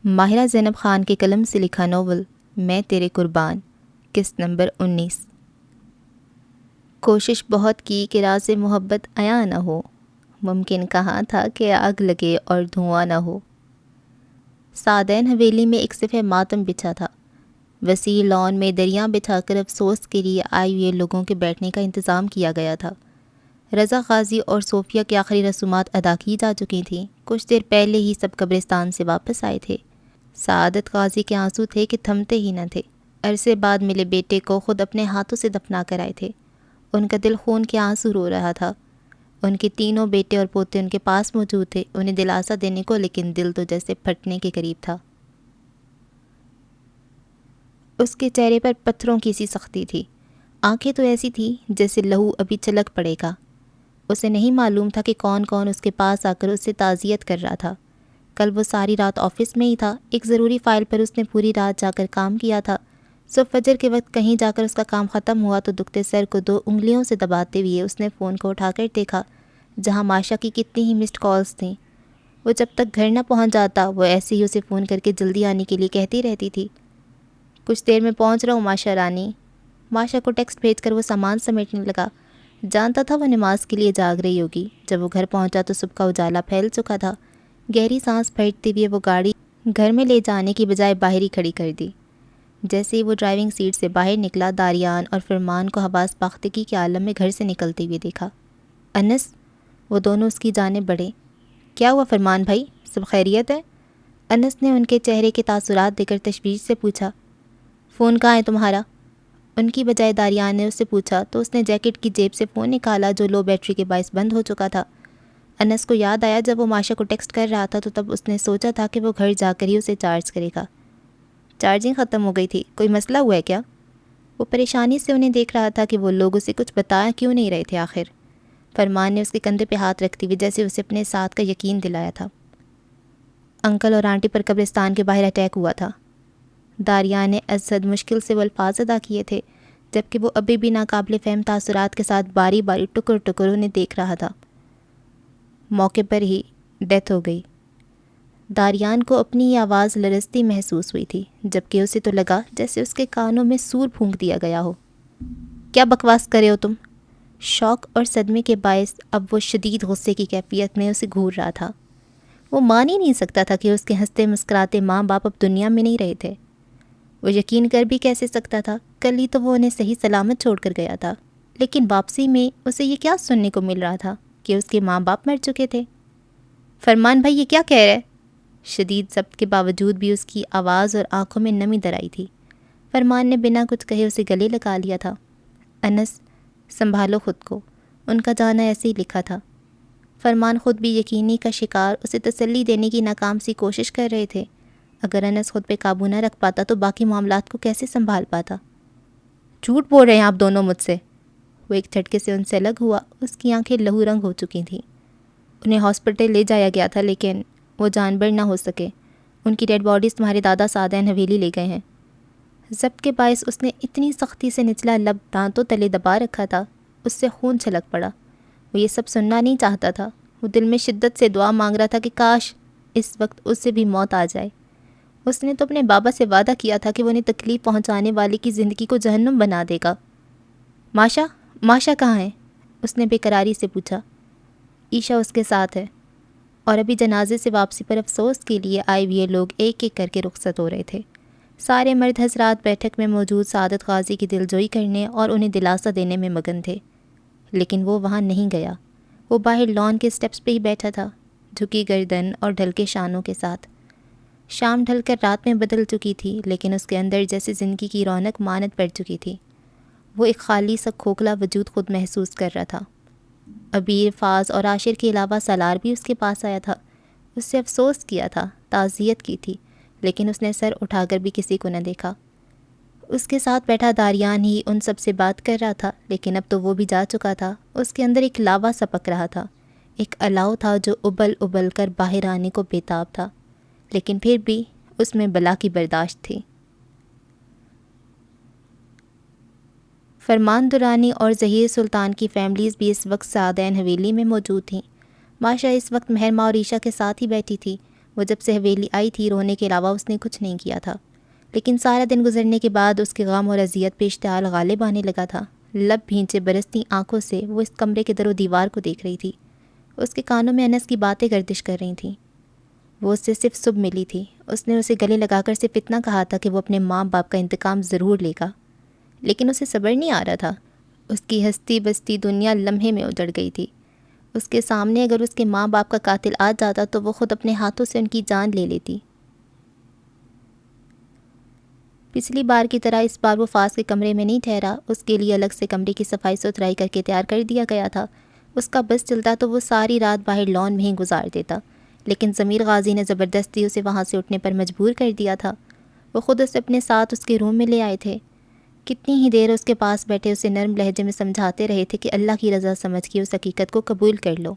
ماہرہ زینب خان کے قلم سے لکھا ناول میں تیرے قربان، قسط نمبر 19۔ کوشش بہت کی کہ راز محبت عیاں نہ ہو، ممکن کہاں تھا کہ آگ لگے اور دھواں نہ ہو۔ سعدین حویلی میں ایک صفحہ ماتم بچھا تھا۔ وسیع لان میں دریاں بچھا کر افسوس کے لیے آئے ہوئے لوگوں کے بیٹھنے کا انتظام کیا گیا تھا۔ رضا غازی اور صوفیہ کی آخری رسومات ادا کی جا چکی تھیں۔ کچھ دیر پہلے ہی سب قبرستان سے واپس آئے تھے۔ سعادت غازی کے آنسو تھے کہ تھمتے ہی نہ تھے۔ عرصے بعد ملے بیٹے کو خود اپنے ہاتھوں سے دفنا کر آئے تھے۔ ان کا دل خون کے آنسو رو رہا تھا۔ ان کے تینوں بیٹے اور پوتے ان کے پاس موجود تھے، انہیں دلاسا دینے کو، لیکن دل تو جیسے پھٹنے کے قریب تھا۔ اس کے چہرے پر پتھروں کی سی سختی تھی۔ آنکھیں تو ایسی تھی جیسے لہو ابھی چھلک پڑے گا۔ اسے نہیں معلوم تھا کہ کون کون اس کے پاس آ کر اس سے تعزیت کر رہا تھا۔ کل وہ ساری رات آفس میں ہی تھا۔ ایک ضروری فائل پر اس نے پوری رات جا کر کام کیا تھا۔ صبح فجر کے وقت کہیں جا کر اس کا کام ختم ہوا تو دکھتے سر کو 2 انگلیوں سے دباتے ہوئے اس نے فون کو اٹھا کر دیکھا، جہاں ماشا کی کتنی ہی مسڈ کالز تھیں۔ وہ جب تک گھر نہ پہنچ جاتا وہ ایسے ہی اسے فون کر کے جلدی آنے کے لیے کہتی رہتی تھی۔ کچھ دیر میں پہنچ رہا ہوں ماشا رانی۔ ماشا کو ٹیکسٹ بھیج کر وہ سامان سمیٹنے لگا۔ جانتا تھا وہ نماز کے لیے جاگ رہی ہوگی۔ جب وہ گھر پہنچا تو صبح کا اجالا پھیل چکا تھا۔ گہری سانس پھینکتے ہوئے وہ گاڑی گھر میں لے جانے کی بجائے باہر ہی کھڑی کر دی۔ جیسے ہی وہ ڈرائیونگ سیٹ سے باہر نکلا، داریان اور فرمان کو حواس باختگی کے عالم میں گھر سے نکلتے ہوئے دیکھا۔ انس، وہ دونوں اس کی جانب بڑھے۔ کیا ہوا فرمان بھائی، سب خیریت ہے؟ انس نے ان کے چہرے کے تاثرات دے کر تشویش سے پوچھا۔ فون کہاں ہے تمہارا؟ ان کی بجائے داریان نے اس سے پوچھا تو اس نے جیکٹ کی جیب سے فون نکالا جو لو بیٹری کے باعث بند ہو چکا تھا۔ انس کو یاد آیا جب وہ ماشا کو ٹیکسٹ کر رہا تھا تو تب اس نے سوچا تھا کہ وہ گھر جا کر ہی اسے چارج کرے گا۔ چارجنگ ختم ہو گئی تھی، کوئی مسئلہ ہوا ہے کیا؟ وہ پریشانی سے انہیں دیکھ رہا تھا کہ وہ لوگ اسے کچھ بتایا کیوں نہیں رہے تھے آخر۔ فرمان نے اس کے کندھے پہ ہاتھ رکھتی ہوئی جیسے اسے اپنے ساتھ کا یقین دلایا تھا۔ انکل اور آنٹی پر قبرستان کے باہر اٹیک ہوا تھا۔ داریان نے ازحد مشکل سے وہ الفاظ ادا کیے تھے، جبکہ وہ ابھی بھی ناقابل فہم تاثرات کے ساتھ باری باری ٹکر ٹکر انہیں دیکھ رہا تھا۔ موقع پر ہی ڈیتھ ہو گئی۔ داریان کو اپنی یہ آواز لرزتی محسوس ہوئی تھی، جبکہ اسے تو لگا جیسے اس کے کانوں میں سور پھونک دیا گیا ہو۔ کیا بکواس کرے ہو تم؟ شوق اور صدمے کے باعث اب وہ شدید غصے کی کیفیت میں اسے گھور رہا تھا۔ وہ مان ہی نہیں سکتا تھا کہ اس کے ہنستے مسکراتے ماں باپ اب دنیا میں نہیں رہے تھے۔ وہ یقین کر بھی کیسے سکتا تھا؟ کل ہی تو وہ انہیں صحیح سلامت چھوڑ کر گیا تھا، لیکن واپسی میں اسے یہ کیا سننے کو مل رہا تھا کہ اس کے ماں باپ مر چکے تھے۔ فرمان بھائی یہ کیا کہہ رہے؟ شدید ضبط کے باوجود بھی اس کی آواز اور آنکھوں میں نمی در آئی تھی۔ فرمان نے بنا کچھ کہے اسے گلے لگا لیا تھا۔ انس، سنبھالو خود کو، ان کا جانا ایسے ہی لکھا تھا۔ فرمان خود بھی یقینی کا شکار اسے تسلی دینے کی ناکام سی کوشش کر رہے تھے۔ اگر انس خود پہ قابو نہ رکھ پاتا تو باقی معاملات کو کیسے سنبھال پاتا؟ جھوٹ بول رہے ہیں آپ دونوں مجھ سے۔ وہ ایک جھٹکے سے ان سے الگ ہوا۔ اس کی آنکھیں لہو رنگ ہو چکی تھیں۔ انہیں ہاسپٹل لے جایا گیا تھا لیکن وہ جانبر نہ ہو سکے۔ ان کی ڈیڈ باڈیز تمہارے دادا سعدین حویلی لے گئے ہیں۔ ضبط کے باعث اس نے اتنی سختی سے نچلا لب دانتوں تلے دبا رکھا تھا، اس سے خون چھلک پڑا۔ وہ یہ سب سننا نہیں چاہتا تھا۔ وہ دل میں شدت سے دعا مانگ رہا تھا کہ کاش اس وقت اس سے بھی موت آ جائے۔ اس نے تو اپنے بابا سے وعدہ کیا تھا کہ وہ انہیں تکلیف پہنچانے والے کی زندگی کو جہنم بنا دے گا۔ ماشا کہاں ہے؟ اس نے بے قراری سے پوچھا۔ عیشا اس کے ساتھ ہے، اور ابھی جنازے سے واپسی پر افسوس کے لیے آئے ہوئے لوگ ایک ایک کر کے رخصت ہو رہے تھے۔ سارے مرد حضرات بیٹھک میں موجود سعادت غازی کی دلجوئی کرنے اور انہیں دلاسا دینے میں مگن تھے، لیکن وہ وہاں نہیں گیا۔ وہ باہر لان کے سٹیپس پہ ہی بیٹھا تھا، جھکی گردن اور ڈھلکے شانوں کے ساتھ۔ شام ڈھل کر رات میں بدل چکی تھی، لیکن اس کے اندر جیسے زندگی کی رونق مانت پڑ چکی تھی۔ وہ ایک خالی سا کھوکھلا وجود خود محسوس کر رہا تھا۔ ابیر، فاز اور عاشر کے علاوہ سالار بھی اس کے پاس آیا تھا۔ اس سے افسوس کیا تھا، تعزیت کی تھی، لیکن اس نے سر اٹھا کر بھی کسی کو نہ دیکھا۔ اس کے ساتھ بیٹھا داریان ہی ان سب سے بات کر رہا تھا، لیکن اب تو وہ بھی جا چکا تھا۔ اس کے اندر ایک لاوا سپک رہا تھا، ایک الاؤ تھا جو ابل ابل کر باہر آنے کو بےتاب تھا، لیکن پھر بھی اس میں بلا کی برداشت تھی۔ فرمان درانی اور ظہیر سلطان کی فیملیز بھی اس وقت سعدین حویلی میں موجود تھیں۔ ماشا اس وقت مہرما اور عیشا کے ساتھ ہی بیٹھی تھی۔ وہ جب سے حویلی آئی تھی رونے کے علاوہ اس نے کچھ نہیں کیا تھا، لیکن سارا دن گزرنے کے بعد اس کے غم اور اذیت پہ اشتعال غالب آنے لگا تھا۔ لب بھینچے برستی آنکھوں سے وہ اس کمرے کے در و دیوار کو دیکھ رہی تھی۔ اس کے کانوں میں انس کی باتیں گردش کر رہی تھیں۔ وہ اس سے صرف صبح ملی تھی۔ اس نے اسے گلے لگا کر صرف اتنا کہا تھا کہ وہ اپنے ماں باپ کا انتقام ضرور لے گا، لیکن اسے صبر نہیں آ رہا تھا۔ اس کی ہستی بستی دنیا لمحے میں اجڑ گئی تھی۔ اس کے سامنے اگر اس کے ماں باپ کا قاتل آ جاتا تو وہ خود اپنے ہاتھوں سے ان کی جان لے لیتی۔ پچھلی بار کی طرح اس بار وہ فاس کے کمرے میں نہیں ٹھہرا۔ اس کے لیے الگ سے کمرے کی صفائی ستھرائی کر کے تیار کر دیا گیا تھا۔ اس کا بس چلتا تو وہ ساری رات باہر لان میں ہی گزار دیتا، لیکن ضمیر غازی نے زبردستی اسے وہاں سے اٹھنے پر مجبور کر دیا تھا۔ وہ خود اسے اپنے ساتھ اس کے روم میں لے آئے تھے۔ کتنی ہی دیر اس کے پاس بیٹھے اسے نرم لہجے میں سمجھاتے رہے تھے کہ اللہ کی رضا سمجھ کے اس حقیقت کو قبول کر لو،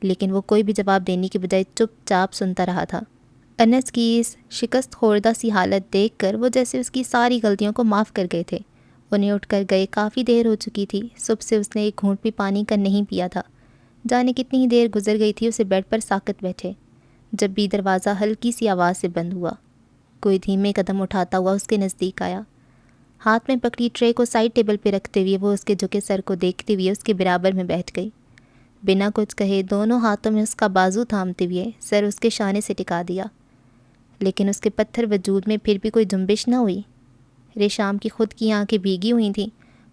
لیکن وہ کوئی بھی جواب دینے کے بجائے چپ چاپ سنتا رہا تھا۔ انس کی اس شکست خوردہ سی حالت دیکھ کر وہ جیسے اس کی ساری غلطیوں کو معاف کر گئے تھے۔ انہیں اٹھ کر گئے، کافی دیر ہو چکی تھی۔ صبح سے اس نے ایک گھونٹ بھی پانی کا نہیں پیا تھا۔ جانے کتنی ہی دیر گزر گئی تھی، اسے بیڈ پر ساکت بیٹھے، جب بھی دروازہ ہلکی سی آواز سے بند ہوا۔ کوئی دھیمے قدم اٹھاتا ہوا اس کے نزدیک آیا۔ ہاتھ میں پکڑی ٹرے کو سائڈ ٹیبل پہ رکھتے ہوئے وہ اس کے جھکے سر کو دیکھتے ہوئے اس کے برابر میں بیٹھ گئی۔ بنا کچھ کہے دونوں ہاتھوں میں اس کا بازو تھامتے ہوئے سر اس کے شانے سے ٹکا دیا، لیکن اس کے پتھر وجود میں پھر بھی کوئی جنبش نہ ہوئی۔ ریشام کی خود کی آنکھیں بھیگی ہوئی تھیں۔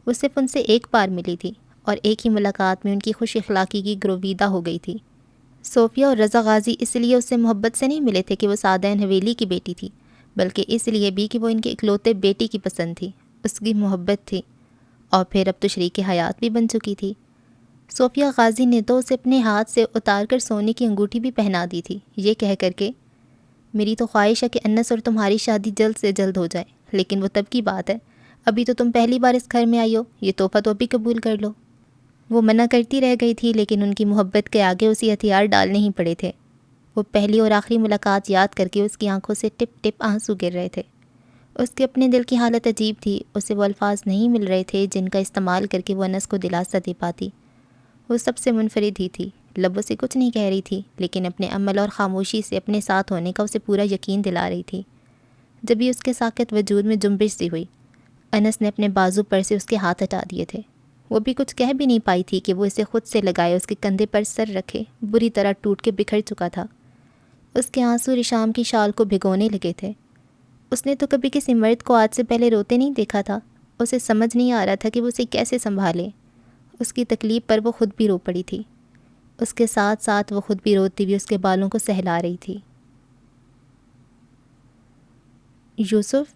وہ صرف ان سے ایک بار ملی تھی اور ایک ہی ملاقات میں ان کی خوش اخلاقی کی گرویدہ ہو گئی تھی۔ صوفیہ اور رضا غازی اس لیے اس سے محبت سے نہیں ملے تھے کہ وہ سعدین حویلی کی بیٹی تھی، بلکہ اس لیے بھی کہ وہ ان کے اکلوتے بیٹی کی پسند تھی، اس کی محبت تھی، اور پھر اب تو شریک حیات بھی بن چکی تھی۔ صوفیہ غازی نے تو اسے اپنے ہاتھ سے اتار کر سونے کی انگوٹھی بھی پہنا دی تھی، یہ کہہ کر کے میری تو خواہش ہے کہ انس اور تمہاری شادی جلد سے جلد ہو جائے، لیکن وہ تب کی بات ہے، ابھی تو تم پہلی بار اس گھر میں آئی ہو، یہ تحفہ تو ابھی قبول کر لو۔ وہ منع کرتی رہ گئی تھی، لیکن ان کی محبت کے آگے اسی ہتھیار ڈالنے ہی پڑے تھے۔ وہ پہلی اور آخری ملاقات یاد کر کے اس کی آنکھوں سے ٹپ ٹپ آنسو گر رہے تھے۔ اس کے اپنے دل کی حالت عجیب تھی، اسے وہ الفاظ نہیں مل رہے تھے جن کا استعمال کر کے وہ انس کو دلاسا دے پاتی۔ وہ سب سے منفرد ہی تھی، لبوں سے کچھ نہیں کہہ رہی تھی، لیکن اپنے عمل اور خاموشی سے اپنے ساتھ ہونے کا اسے پورا یقین دلا رہی تھی۔ جب بھی اس کے ساکت وجود میں جنبش سی ہوئی، انس نے اپنے بازو پر سے اس کے ہاتھ ہٹا دیے تھے۔ وہ بھی کچھ کہہ بھی نہیں پائی تھی کہ وہ اسے خود سے لگائے اس کے کندھے پر سر رکھے، بری طرح ٹوٹ کے بکھر چکا تھا۔ اس کے آنسو ریشام کی شال کو بھگونے لگے تھے۔ اس نے تو کبھی کسی مرد کو آج سے پہلے روتے نہیں دیکھا تھا۔ اسے سمجھ نہیں آ رہا تھا کہ وہ اسے کیسے سنبھالے۔ اس کی تکلیف پر وہ خود بھی رو پڑی تھی۔ اس کے ساتھ ساتھ وہ خود بھی روتی ہوئی اس کے بالوں کو سہلا رہی تھی۔ یوسف،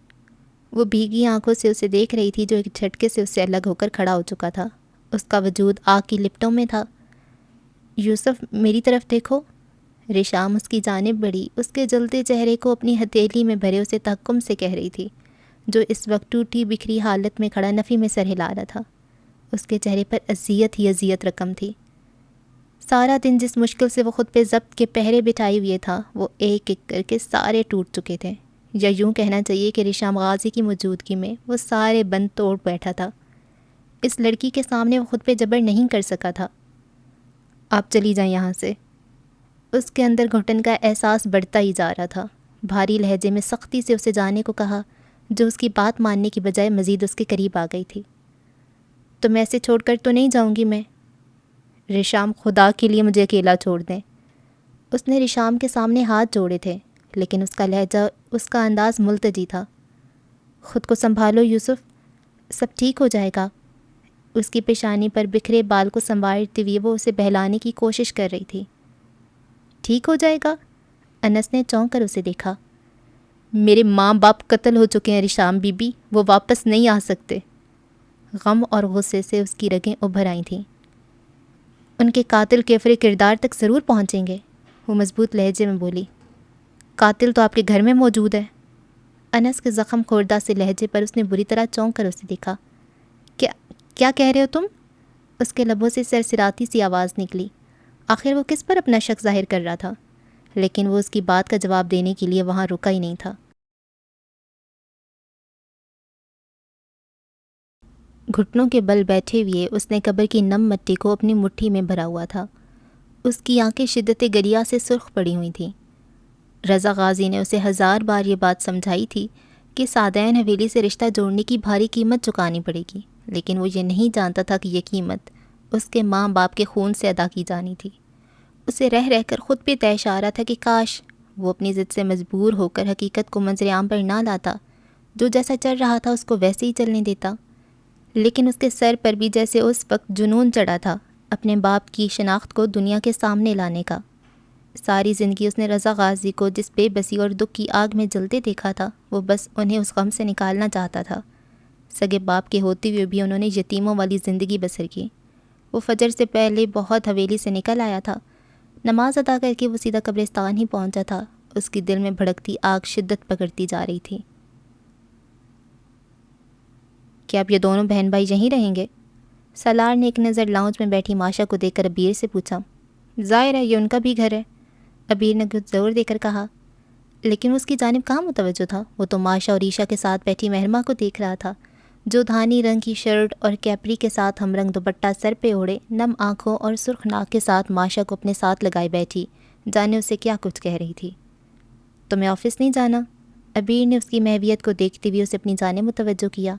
وہ بھیگی آنکھوں سے اسے دیکھ رہی تھی جو ایک جھٹکے سے اس سے الگ ہو کر کھڑا ہو چکا تھا۔ اس کا وجود آگ کی لپٹوں میں تھا۔ یوسف، میری طرف دیکھو۔ ریشام اس کی جانب بڑھی، اس کے جلتے چہرے کو اپنی ہتھیلی میں بھرے اسے تحکم سے کہہ رہی تھی، جو اس وقت ٹوٹی بکھری حالت میں کھڑا نفی میں سر ہلا رہا تھا۔ اس کے چہرے پر اذیت ہی اذیت رقم تھی۔ سارا دن جس مشکل سے وہ خود پہ ضبط کے پہرے بٹھائے ہوئے تھا، وہ ایک ایک کر کے سارے ٹوٹ چکے تھے، یا یوں کہنا چاہیے کہ ریشام غازی کی موجودگی میں وہ سارے بند توڑ بیٹھا تھا۔ اس لڑکی کے سامنے وہ خود پہ جبر نہیں کر سکا تھا۔ آپ چلی جائیں یہاں سے۔ اس کے اندر گھٹن کا احساس بڑھتا ہی جا رہا تھا۔ بھاری لہجے میں سختی سے اسے جانے کو کہا، جو اس کی بات ماننے کی بجائے مزید اس کے قریب آ گئی تھی۔ تم ایسے چھوڑ کر تو نہیں جاؤں گی میں؟ ریشام، خدا کے لیے مجھے اکیلا چھوڑ دیں۔ اس نے ریشام کے سامنے ہاتھ جوڑے تھے، لیکن اس کا لہجہ، اس کا انداز ملتجی تھا۔ خود کو سنبھالو یوسف، سب ٹھیک ہو جائے گا۔ اس کی پیشانی پر بکھرے بال کو سنوارتے ہوئے وہ اسے بہلانے کی کوشش کر رہی تھی۔ ٹھیک ہو جائے گا؟ انس نے چونک کر اسے دیکھا۔ میرے ماں باپ قتل ہو چکے ہیں ریشام بی بی، وہ واپس نہیں آ سکتے۔ غم اور غصے سے اس کی رگیں ابھر آئی تھیں۔ ان کے قاتل کیفر کردار تک ضرور پہنچیں گے، وہ مضبوط لہجے میں بولی۔ قاتل تو آپ کے گھر میں موجود ہے۔ انس کے زخم خوردہ سے لہجے پر اس نے بری طرح چونک کر اسے دیکھا۔ کیا کہہ رہے ہو تم؟ اس کے لبوں سے سرسراتی سی آواز نکلی۔ آخر وہ کس پر اپنا شک ظاہر کر رہا تھا؟ لیکن وہ اس کی بات کا جواب دینے کے لیے وہاں رکا ہی نہیں تھا۔ گھٹنوں کے بل بیٹھے ہوئے اس نے قبر کی نم مٹی کو اپنی مٹھی میں بھرا ہوا تھا۔ اس کی آنکھیں شدت گریا سے سرخ پڑی ہوئی تھیں۔ رضا غازی نے اسے 1000 بار یہ بات سمجھائی تھی کہ سعدین حویلی سے رشتہ جوڑنے کی بھاری قیمت چکانی پڑے گی، لیکن وہ یہ نہیں جانتا تھا کہ یہ قیمت اس کے ماں باپ کے خون سے ادا کی جانی تھی۔ اسے رہ رہ کر خود پہ طے آ رہا تھا کہ کاش وہ اپنی ضد سے مجبور ہو کر حقیقت کو منظر عام پر نہ لاتا، جو جیسا چل رہا تھا اس کو ویسے ہی چلنے دیتا۔ لیکن اس کے سر پر بھی جیسے اس وقت جنون چڑھا تھا اپنے باپ کی شناخت کو دنیا کے سامنے لانے کا۔ ساری زندگی اس نے رضا غازی کو جس بے بسی اور دکھ کی آگ میں جلتے دیکھا تھا، وہ بس انہیں اس غم سے نکالنا چاہتا تھا۔ سگے باپ کے ہوتے ہوئے بھی انہوں نے یتیموں والی زندگی بسر کی۔ وہ فجر سے پہلے بہت حویلی سے نکل آیا تھا۔ نماز ادا کر کے وہ سیدھا قبرستان ہی پہنچا تھا۔ اس کی دل میں بھڑکتی آگ شدت پکڑتی جا رہی تھی۔ کیا اب یہ دونوں بہن بھائی یہیں رہیں گے؟ سالار نے ایک نظر لاؤنج میں بیٹھی ماشا کو دیکھ کر ابیر سے پوچھا۔ ظاہر ہے یہ ان کا بھی گھر ہے، ابیر نے کچھ زور دے کر کہا، لیکن اس کی جانب کہاں متوجہ تھا؟ وہ تو ماشا اور عیشا کے ساتھ بیٹھی مہرما کو دیکھ رہا تھا، جو دھانی رنگ کی شرٹ اور کیپری کے ساتھ ہم رنگ دوپٹہ سر پہ اوڑھے نم آنکھوں اور سرخ ناک کے ساتھ ماشا کو اپنے ساتھ لگائے بیٹھی، جانے اسے کیا کچھ کہہ رہی تھی۔ تمہیں آفس نہیں جانا؟ ابیر نے اس کی محویت کو دیکھتے ہوئے اسے اپنی جانب متوجہ کیا۔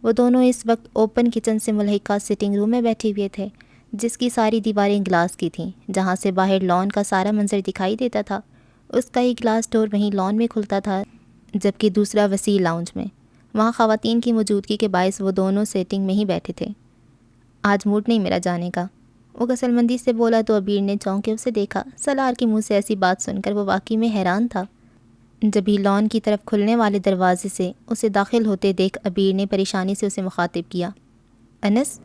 وہ دونوں اس وقت اوپن کچن سے ملحقہ سٹنگ روم میں بیٹھے ہوئے تھے، جس کی ساری دیواریں گلاس کی تھیں، جہاں سے باہر لان کا سارا منظر دکھائی دیتا تھا۔ اس کا ایک گلاس ڈور وہیں لان میں کھلتا تھا، جبکہ دوسرا وسیع لاؤنج میں۔ وہاں خواتین کی موجودگی کے باعث وہ دونوں سیٹنگ میں ہی بیٹھے تھے۔ آج موڈ نہیں میرا جانے کا، وہ غسل مندی سے بولا تو ابیر نے چونک کے اسے دیکھا۔ سالار کے منہ سے ایسی بات سن کر وہ واقعی میں حیران تھا۔ جبھی لان کی طرف کھلنے والے دروازے سے اسے داخل ہوتے دیکھ ابیر نے پریشانی سے اسے مخاطب کیا۔ انس،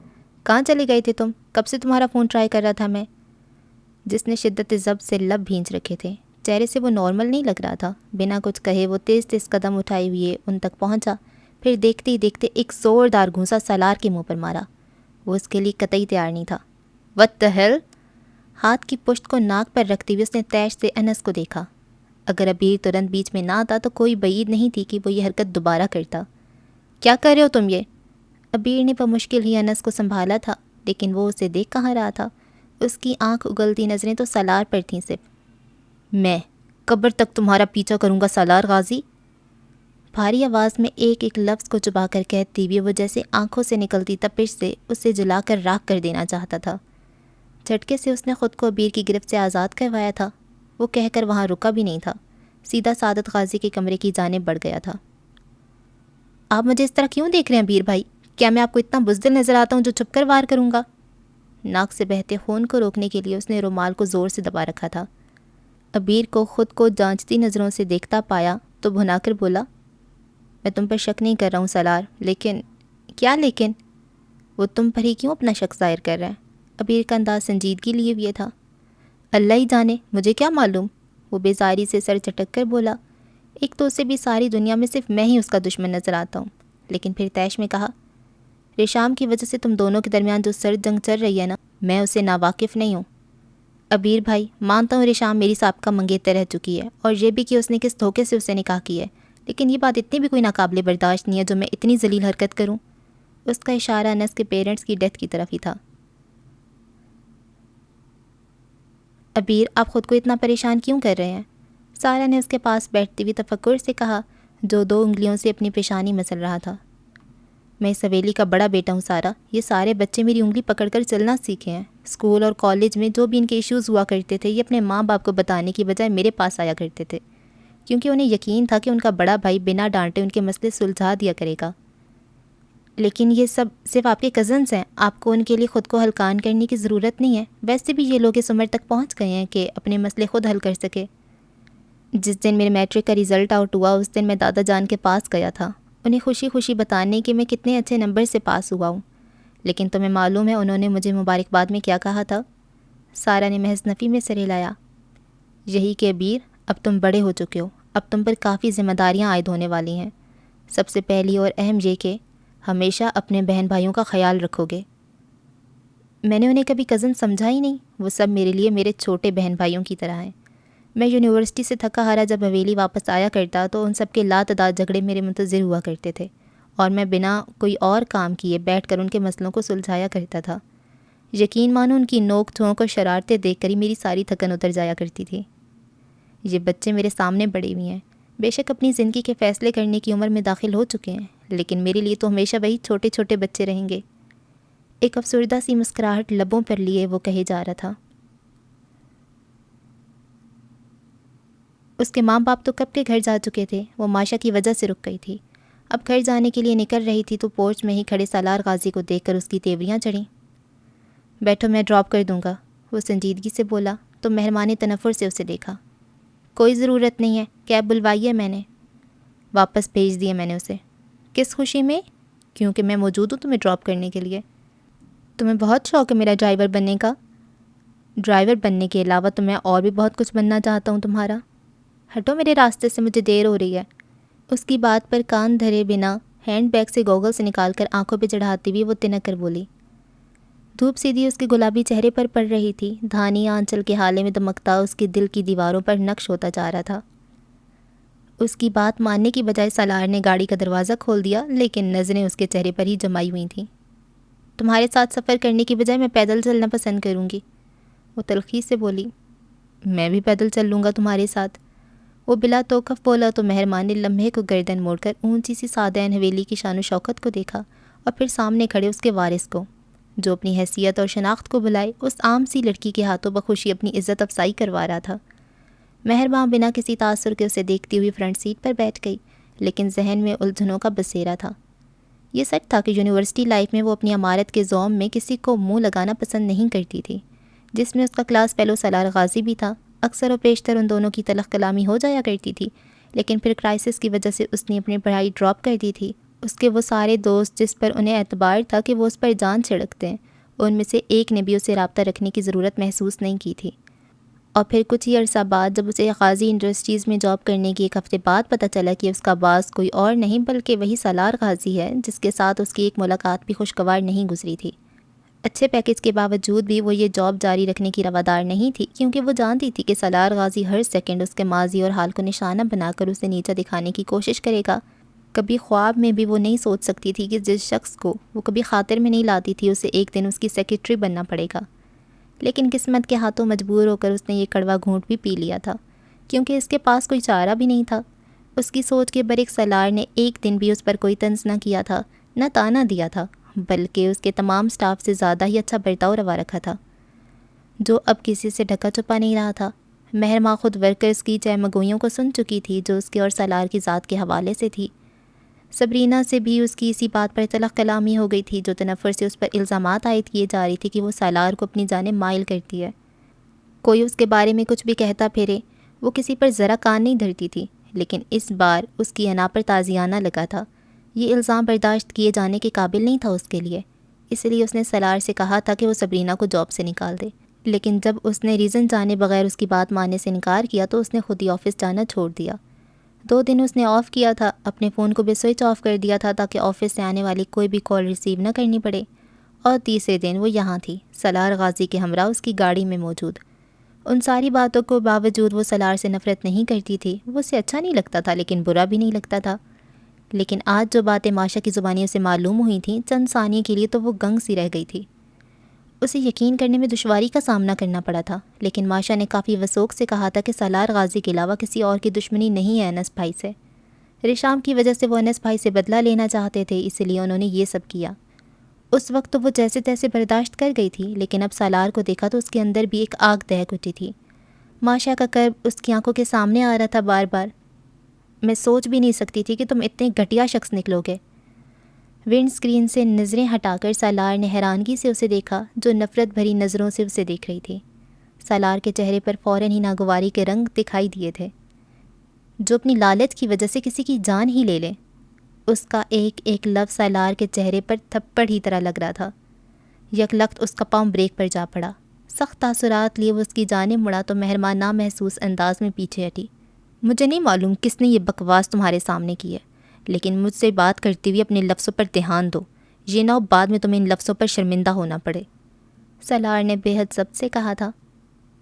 کہاں چلے گئے تھے تم؟ کب سے تمہارا فون ٹرائی کر رہا تھا میں۔ جس نے شدت ضبط سے لب بھینچ رکھے تھے، چہرے سے وہ نارمل نہیں لگ رہا تھا۔ بنا کچھ کہے وہ تیز تیز قدم اٹھائے ہوئے ان تک پہنچا، پھر دیکھتے ہی دیکھتے ایک زوردار گھونسا سالار کے منہ پر مارا۔ وہ اس کے لیے قطعی تیار نہیں تھا۔ What the hell؟ ہاتھ کی پشت کو ناک پر رکھتے ہوئے اس نے تیش سے انس کو دیکھا۔ اگر ابیر ترنت بیچ میں نہ آتا تو کوئی بعید نہیں تھی کہ وہ یہ حرکت دوبارہ کرتا۔ کیا کر رہے ہو تم یہ؟ ابیر نے بمشکل ہی انس کو سنبھالا تھا، لیکن وہ اسے دیکھ کہاں رہا تھا۔ اس کی آنکھ اگلتی نظریں تو سالار پر تھیں صرف۔ میں قبر تک تمہارا پیچھا کروں گا سالار غازی، بھاری آواز میں ایک ایک لفظ کو چبا کر کہتی ہوئے وہ جیسے آنکھوں سے نکلتی تپش سے اسے جلا کر راکھ کر دینا چاہتا تھا۔ جھٹکے سے اس نے خود کو ابیر کی گرفت سے آزاد کروایا تھا۔ وہ کہہ کر وہاں رکا بھی نہیں تھا، سیدھا سعادت غازی کے کمرے کی جانب بڑھ گیا تھا۔ آپ مجھے اس طرح کیوں دیکھ رہے ہیں ابیر بھائی؟ کیا میں آپ کو اتنا بزدل نظر آتا ہوں جو چھپ کر وار کروں گا؟ ناک سے بہتے خون کو روکنے کے لیے اس نے رومال کو زور سے دبا رکھا تھا۔ ابیر کو خود کو جانچتی نظروں سے دیکھتا پایا تو بھنا کر بولا، میں تم پر شک نہیں کر رہا ہوں سالار، لیکن… کیا لیکن؟ وہ تم پر ہی کیوں اپنا شک ظاہر کر رہا ہے؟ ابیر کا انداز سنجیدگی لیے ہوئے تھا۔ اللہ ہی جانے، مجھے کیا معلوم؟ وہ بیزاری سے سر چٹک کر بولا۔ ایک تو اسے بھی ساری دنیا میں صرف میں ہی اس کا دشمن نظر آتا ہوں، لیکن پھر تیش میں کہا، ریشام کی وجہ سے تم دونوں کے درمیان جو سرد جنگ چل رہی ہے نا، میں اسے ناواقف نہیں ہوں۔ ابیر بھائی، مانتا ہوں ریشام میری سابقہ منگیتر رہ چکی ہے، اور یہ بھی کہ اس نے کس دھوکے سے اسے نکاح کی ہے، لیکن یہ بات اتنی بھی کوئی ناقابل برداشت نہیں ہے جو میں اتنی ذلیل حرکت کروں۔ اس کا اشارہ انس کے پیرنٹس کی ڈیتھ کی طرف ہی تھا۔ ابیر، آپ خود کو اتنا پریشان کیوں کر رہے ہیں؟ سارا نے اس کے پاس بیٹھتے ہوئے تفکر سے کہا، جو 2 انگلیوں سے اپنی پیشانی مسل رہا تھا۔ میں اس حویلی کا بڑا بیٹا ہوں سارا، یہ سارے بچے میری انگلی پکڑ کر چلنا سیکھے ہیں۔ اسکول اور کالج میں جو بھی ان کے ایشوز ہوا کرتے تھے، یہ اپنے ماں باپ کو بتانے کی بجائے میرے پاس آیا کرتے تھے، کیونکہ انہیں یقین تھا کہ ان کا بڑا بھائی بنا ڈانٹے ان کے مسئلے سلجھا دیا کرے گا۔ لیکن یہ سب صرف آپ کے کزنز ہیں، آپ کو ان کے لیے خود کو ہلکان کرنے کی ضرورت نہیں ہے۔ ویسے بھی یہ لوگ اس عمر تک پہنچ گئے ہیں کہ اپنے مسئلے خود حل کر سکے۔ جس دن میرے میٹرک کا رزلٹ آؤٹ ہوا، اس دن میں دادا جان کے پاس گیا تھا، انہیں خوشی خوشی بتانے کہ میں کتنے اچھے نمبر سے پاس ہوا ہوں۔ لیکن تمہیں معلوم ہے انہوں نے مجھے مبارکباد میں کیا کہا تھا؟ سارا نے محض نفی میں سر ہلایا۔ یہی کہ ابیر، اب تم بڑے ہو چکے ہو، اب تم پر کافی ذمہ داریاں عائد ہونے والی ہیں۔ سب سے پہلی اور اہم یہ کہ ہمیشہ اپنے بہن بھائیوں کا خیال رکھو گے۔ میں نے انہیں کبھی کزن سمجھا ہی نہیں، وہ سب میرے لیے میرے چھوٹے بہن بھائیوں کی طرح ہیں۔ میں یونیورسٹی سے تھکا ہارا جب حویلی واپس آیا کرتا تو ان سب کے لاتعداد جھگڑے میرے منتظر ہوا کرتے تھے، اور میں بنا کوئی اور کام کیے بیٹھ کر ان کے مسئلوں کو سلجھایا کرتا تھا۔ یقین مانو ان کی نوک جھونک اور شرارتیں دیکھ کر ہی میری ساری تھکن اتر جایا کرتی تھی۔ یہ بچے میرے سامنے بڑے ہوئے ہیں، بے شک اپنی زندگی کے فیصلے کرنے کی عمر میں داخل ہو چکے ہیں، لیکن میرے لیے تو ہمیشہ وہی چھوٹے چھوٹے بچے رہیں گے۔ ایک افسردہ سی مسکراہٹ لبوں پر لیے وہ کہے جا رہا تھا۔ اس کے ماں باپ تو کب کے گھر جا چکے تھے، وہ ماشا کی وجہ سے رک گئی تھی۔ اب گھر جانے کے لیے نکل رہی تھی تو پورچ میں ہی کھڑے سالار غازی کو دیکھ کر اس کی تیوریاں چڑھیں۔ بیٹھو، میں ڈراپ کر دوں گا، وہ سنجیدگی سے بولا تو مہربان تنفر سے اسے دیکھا۔ کوئی ضرورت نہیں ہے، کیب بلوائی ہے میں نے، واپس بھیج دیے میں نے اسے۔ کس خوشی میں؟ کیونکہ میں موجود ہوں تمہیں ڈراپ کرنے کے لیے۔ تمہیں بہت شوق ہے میرا ڈرائیور بننے کا؟ ڈرائیور بننے کے علاوہ تو میں اور بھی بہت کچھ بننا چاہتا ہوں تمہارا۔ ہٹو میرے راستے سے، مجھے دیر ہو رہی ہے۔ اس کی بات پر کان دھرے بنا ہینڈ بیگ سے گوگلز نکال کر آنکھوں پہ چڑھاتی ہوئی وہ تنک کر بولی۔ دھوپ سیدھی اس کے گلابی چہرے پر پڑ رہی تھی، دھانی آنچل کے حالے میں دمکتا اس کے دل کی دیواروں پر نقش ہوتا جا رہا تھا۔ اس کی بات ماننے کی بجائے سالار نے گاڑی کا دروازہ کھول دیا، لیکن نظریں اس کے چہرے پر ہی جمائی ہوئی تھیں۔ تمہارے ساتھ سفر کرنے کی بجائے میں پیدل چلنا پسند کروں گی، وہ تلخی سے بولی۔ میں بھی پیدل چل لوں گا تمہارے ساتھ، وہ بلا توقف بولا تو مہربان نے لمحے کو گردن موڑ کر اونچی سی سادین حویلی کی شان و شوکت کو دیکھا اور پھر سامنے کھڑے اس کے وارث کو، جو اپنی حیثیت اور شناخت کو بلائے اس عام سی لڑکی کے ہاتھوں بخوشی اپنی عزت افزائی کروا رہا تھا۔ مہربان بنا کسی تاثر کے اسے دیکھتی ہوئی فرنٹ سیٹ پر بیٹھ گئی، لیکن ذہن میں الجھنوں کا بسیرا تھا۔ یہ سچ تھا کہ یونیورسٹی لائف میں وہ اپنی عمارت کے زوم میں کسی کو منہ لگانا پسند نہیں کرتی تھی، جس میں اس کا کلاس فیلو سالار غازی بھی تھا۔ اکثر و بیشتر ان دونوں کی تلخ کلامی ہو جایا کرتی تھی، لیکن پھر کرائسس کی وجہ سے اس نے اپنی پڑھائی ڈراپ کر دی تھی۔ اس کے وہ سارے دوست جس پر انہیں اعتبار تھا کہ وہ اس پر جان چھڑکتے ہیں، ان میں سے ایک نے بھی اسے رابطہ رکھنے کی ضرورت محسوس نہیں کی تھی۔ اور پھر کچھ ہی عرصہ بعد جب اسے غازی انڈسٹریز میں جاب کرنے کی ایک ہفتے بعد پتہ چلا کہ اس کا باس کوئی اور نہیں بلکہ وہی سالار غازی ہے، جس کے ساتھ اس کی ایک ملاقات بھی خوشگوار نہیں گزری تھی۔ اچھے پیکج کے باوجود بھی وہ یہ جاب جاری رکھنے کی روادار نہیں تھی، کیونکہ وہ جانتی تھی کہ سالار غازی ہر سیکنڈ اس کے ماضی اور حال کو نشانہ بنا کر اسے نیچا دکھانے کی کوشش کرے گا۔ کبھی خواب میں بھی وہ نہیں سوچ سکتی تھی کہ جس شخص کو وہ کبھی خاطر میں نہیں لاتی تھی اسے ایک دن اس کی سیکرٹری بننا پڑے گا۔ لیکن قسمت کے ہاتھوں مجبور ہو کر اس نے یہ کڑوا گھونٹ بھی پی لیا تھا، کیونکہ اس کے پاس کوئی چارہ بھی نہیں تھا۔ اس کی سوچ کے برعکس سالار نے ایک دن بھی اس پر کوئی طنز نہ کیا تھا، نہ تانا دیا تھا، بلکہ اس کے تمام سٹاف سے زیادہ ہی اچھا برتاؤ روا رکھا تھا، جو اب کسی سے ڈھکا چھپا نہیں رہا تھا۔ مہرماں خود ورکرز کی چہمگوئیوں کو سن چکی تھی جو اس کے اور سالار کی ذات کے حوالے سے تھی۔ صبرینہ سے بھی اس کی اسی بات پر تلخ کلامی ہو گئی تھی، جو تنفر سے اس پر الزامات عائد کیے جا رہی تھی کہ وہ سالار کو اپنی جانب مائل کرتی ہے۔ کوئی اس کے بارے میں کچھ بھی کہتا پھرے، وہ کسی پر ذرا کان نہیں دھرتی تھی، لیکن اس بار اس کی انا پر تازیانہ لگا تھا۔ یہ الزام برداشت کیے جانے کے قابل نہیں تھا اس کے لیے، اس لیے اس نے سالار سے کہا تھا کہ وہ صبرینہ کو جاب سے نکال دے، لیکن جب اس نے ریزن جانے بغیر اس کی بات ماننے سے انکار کیا تو اس نے خود ہی آفس جانا چھوڑ دیا۔ 2 دن اس نے آف کیا تھا، اپنے فون کو بھی سوئچ آف کر دیا تھا تاکہ آفس سے آنے والی کوئی بھی کال ریسیو نہ کرنی پڑے، اور تیسرے دن وہ یہاں تھی، سالار غازی کے ہمراہ اس کی گاڑی میں موجود۔ ان ساری باتوں کو باوجود وہ سالار سے نفرت نہیں کرتی تھی، وہ اسے اچھا نہیں لگتا تھا لیکن برا بھی نہیں لگتا تھا۔ لیکن آج جو باتیں ماشا کی زبانی اسے معلوم ہوئی تھیں، چند ثانیے کے لیے تو وہ گنگ سی رہ گئی تھی۔ اسے یقین کرنے میں دشواری کا سامنا کرنا پڑا تھا، لیکن ماشا نے کافی وثوق سے کہا تھا کہ سالار غازی کے علاوہ کسی اور کی دشمنی نہیں ہے انس بھائی سے۔ ریشام کی وجہ سے وہ انس بھائی سے بدلہ لینا چاہتے تھے، اس لیے انہوں نے یہ سب کیا۔ اس وقت تو وہ جیسے تیسے برداشت کر گئی تھی، لیکن اب سالار کو دیکھا تو اس کے اندر بھی ایک آگ دہک اٹھی تھی۔ ماشا کا کرب اس کی آنکھوں کے سامنے آ رہا تھا بار بار۔ میں سوچ بھی نہیں سکتی تھی کہ تم اتنے گھٹیا شخص نکلو گے۔ ونڈ اسکرین سے نظریں ہٹا کر سالار نے حیرانگی سے اسے دیکھا، جو نفرت بھری نظروں سے اسے دیکھ رہی تھی۔ سالار کے چہرے پر فوراً ہی ناگواری کے رنگ دکھائی دیے تھے، جو اپنی لالچ کی وجہ سے کسی کی جان ہی لے لے۔ اس کا ایک ایک لفظ سالار کے چہرے پر تھپڑ ہی طرح لگ رہا تھا۔ یک لخت اس کا پاؤں بریک پر جا پڑا۔ سخت تاثرات لیے وہ اس کی جانب مڑا تو مہربان نامحسوس انداز میں پیچھے ہٹی۔ مجھے نہیں معلوم کس نے یہ بکواس تمہارے سامنے کی ہے، لیکن مجھ سے بات کرتے ہوئے اپنے لفظوں پر دھیان دو، یہ نہ ہو بعد میں تمہیں ان لفظوں پر شرمندہ ہونا پڑے، سالار نے بے حد ضبط سے کہا تھا۔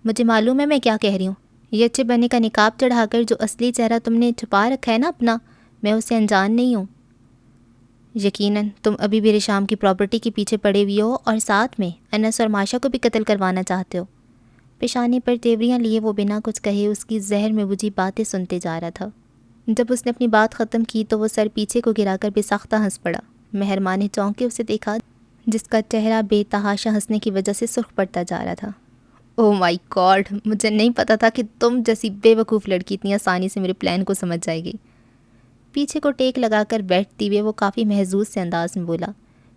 مجھے معلوم ہے میں کیا کہہ رہی ہوں، یہ اچھے بننے کا نقاب چڑھا کر جو اصلی چہرہ تم نے چھپا رکھا ہے نا اپنا، میں اسے انجان نہیں ہوں۔ یقیناً تم ابھی بھی ریشام کی پراپرٹی کے پیچھے پڑے ہوئے ہو اور ساتھ میں انس اور ماشا کو بھی قتل کروانا چاہتے ہو۔ پیشانی پر تیوریاں لیے وہ بنا کچھ کہے اس کی زہر میں بجھی باتیں سنتے جا رہا تھا۔ جب اس نے اپنی بات ختم کی تو وہ سر پیچھے کو گرا کر بے ساختہ ہنس پڑا۔ مہر ماں نے چونک کے اسے دیکھا، جس کا چہرہ بے تحاشا ہنسنے کی وجہ سے سرخ پڑتا جا رہا تھا۔ او مائی گاڈ، مجھے نہیں پتا تھا کہ تم جیسی بے وقوف لڑکی اتنی آسانی سے میرے پلان کو سمجھ جائے گی۔ پیچھے کو ٹیک لگا کر بیٹھتی ہوئے وہ کافی محظوظ سے انداز میں بولا،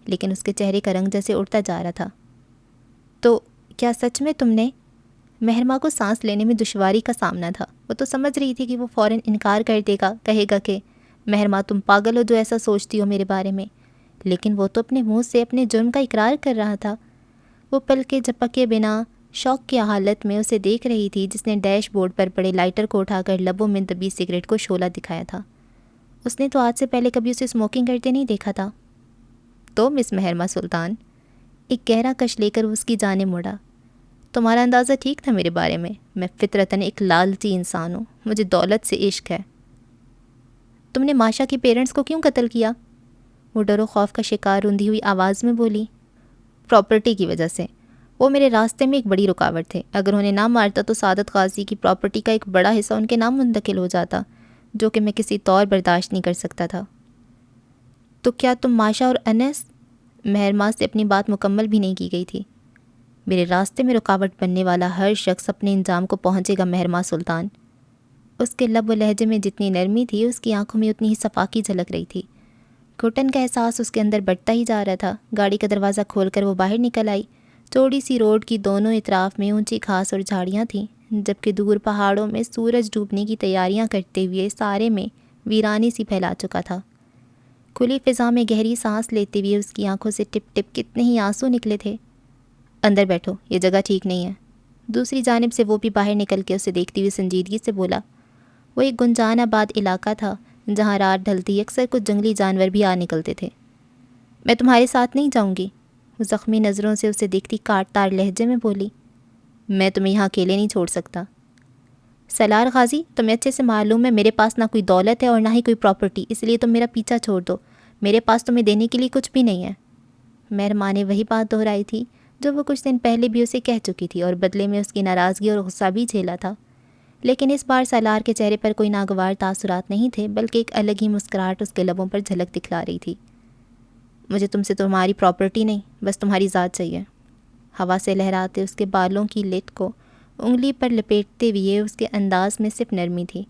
لیکن اس کے چہرے کا رنگ جیسے اڑتا جا رہا تھا۔ تو کیا سچ میں تم نے؟ مہرماں کو سانس لینے میں دشواری کا سامنا تھا۔ وہ تو سمجھ رہی تھی کہ وہ فوراً انکار کر دے گا، کہے گا کہ مہرماں تم پاگل ہو جو ایسا سوچتی ہو میرے بارے میں، لیکن وہ تو اپنے منہ سے اپنے جرم کا اقرار کر رہا تھا۔ وہ پل کے جھپکے بنا شوق کی حالت میں اسے دیکھ رہی تھی، جس نے ڈیش بورڈ پر پڑے لائٹر کو اٹھا کر لبوں میں دبی سگریٹ کو شعلہ دکھایا تھا۔ اس نے تو آج سے پہلے کبھی اسے اسموکنگ کرتے نہیں دیکھا تھا۔ تو مس مہرماں سلطان، ایک گہرا کش لے کر اس کی جانب مڑا، تمہارا اندازہ ٹھیک تھا میرے بارے میں فطرتاً ایک لالچی انسان ہوں، مجھے دولت سے عشق ہے۔ تم نے ماشا کے پیرنٹس کو کیوں قتل کیا؟ وہ ڈر و خوف کا شکار روندھی ہوئی آواز میں بولی۔ پراپرٹی کی وجہ سے، وہ میرے راستے میں ایک بڑی رکاوٹ تھے۔ اگر انہیں نہ مارتا تو سعادت غازی کی پراپرٹی کا ایک بڑا حصہ ان کے نام منتقل ہو جاتا، جو کہ میں کسی طور برداشت نہیں کر سکتا تھا۔ تو کیا تم ماشا اور انس؟ مہرماں سے اپنی بات مکمل بھی نہیں کی گئی تھی۔ میرے راستے میں رکاوٹ بننے والا ہر شخص اپنے انجام کو پہنچے گا مہرماں سلطان۔ اس کے لب و لہجے میں جتنی نرمی تھی، اس کی آنکھوں میں اتنی ہی صفاقی جھلک رہی تھی۔ گھٹن کا احساس اس کے اندر بڑھتا ہی جا رہا تھا۔ گاڑی کا دروازہ کھول کر وہ باہر نکل آئی۔ چوڑی سی روڈ کی دونوں اطراف میں اونچی گھاس اور جھاڑیاں تھیں، جبکہ دور پہاڑوں میں سورج ڈوبنے کی تیاریاں کرتے ہوئے سارے میں ویرانی سی پھیلا چکا تھا۔ کھلی فضا میں گہری سانس لیتے ہوئے اس کی آنکھوں سے ٹپ ٹپ کتنے ہی آنسو نکلے تھے۔ اندر بیٹھو، یہ جگہ ٹھیک نہیں ہے۔ دوسری جانب سے وہ بھی باہر نکل کے اسے دیکھتی ہوئی سنجیدگی سے بولا۔ وہ ایک گنجان آباد علاقہ تھا، جہاں رات ڈھلتی اکثر کچھ جنگلی جانور بھی آ نکلتے تھے۔ میں تمہارے ساتھ نہیں جاؤں گی، وہ زخمی نظروں سے اسے دیکھتی کاٹ تار لہجے میں بولی۔ میں تمہیں یہاں اکیلے نہیں چھوڑ سکتا۔ سالار غازی، تمہیں اچھے سے معلوم ہے میرے پاس نہ کوئی دولت ہے اور نہ ہی کوئی پراپرٹی، اس لیے تم میرا پیچھا چھوڑ دو۔ میرے پاس تمہیں دینے کے لیے کچھ بھی نہیں ہے۔ مہرماں نے وہی بات دہرائی تھی جو وہ کچھ دن پہلے بھی اسے کہہ چکی تھی، اور بدلے میں اس کی ناراضگی اور غصہ بھی جھیلا تھا۔ لیکن اس بار سالار کے چہرے پر کوئی ناگوار تاثرات نہیں تھے، بلکہ ایک الگ ہی مسکراہٹ اس کے لبوں پر جھلک دکھلا رہی تھی۔ مجھے تم سے تمہاری پراپرٹی نہیں، بس تمہاری ذات چاہیے۔ ہوا سے لہراتے اس کے بالوں کی لٹ کو انگلی پر لپیٹتے ہوئے اس کے انداز میں صرف نرمی تھی۔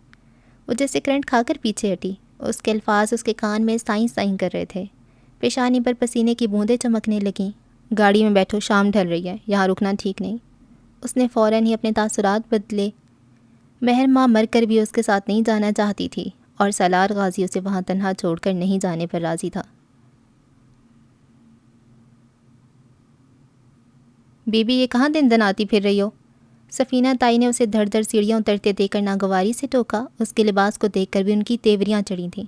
وہ جیسے کرنٹ کھا کر پیچھے ہٹی۔ اس کے الفاظ اس کے کان میں سائیں سائیں کر رہے تھے۔ پیشانی پر پسینے کی بوندیں چمکنے لگیں۔ گاڑی میں بیٹھو، شام ڈھل رہی ہے، یہاں رکنا ٹھیک نہیں۔ اس نے فوراً ہی اپنے تاثرات بدلے۔ مہرماں مر کر بھی اس کے ساتھ نہیں جانا چاہتی تھی، اور سالار غازی اسے وہاں تنہا چھوڑ کر نہیں جانے پر راضی تھا۔ بی بی، یہ کہاں دن دن آتی پھر رہی ہو؟ سفینہ تائی نے اسے دھڑ دھڑ سیڑھیاں اترتے دیکھ کر ناگواری سے ٹوکا۔ اس کے لباس کو دیکھ کر بھی ان کی تیوریاں چڑھی تھیں۔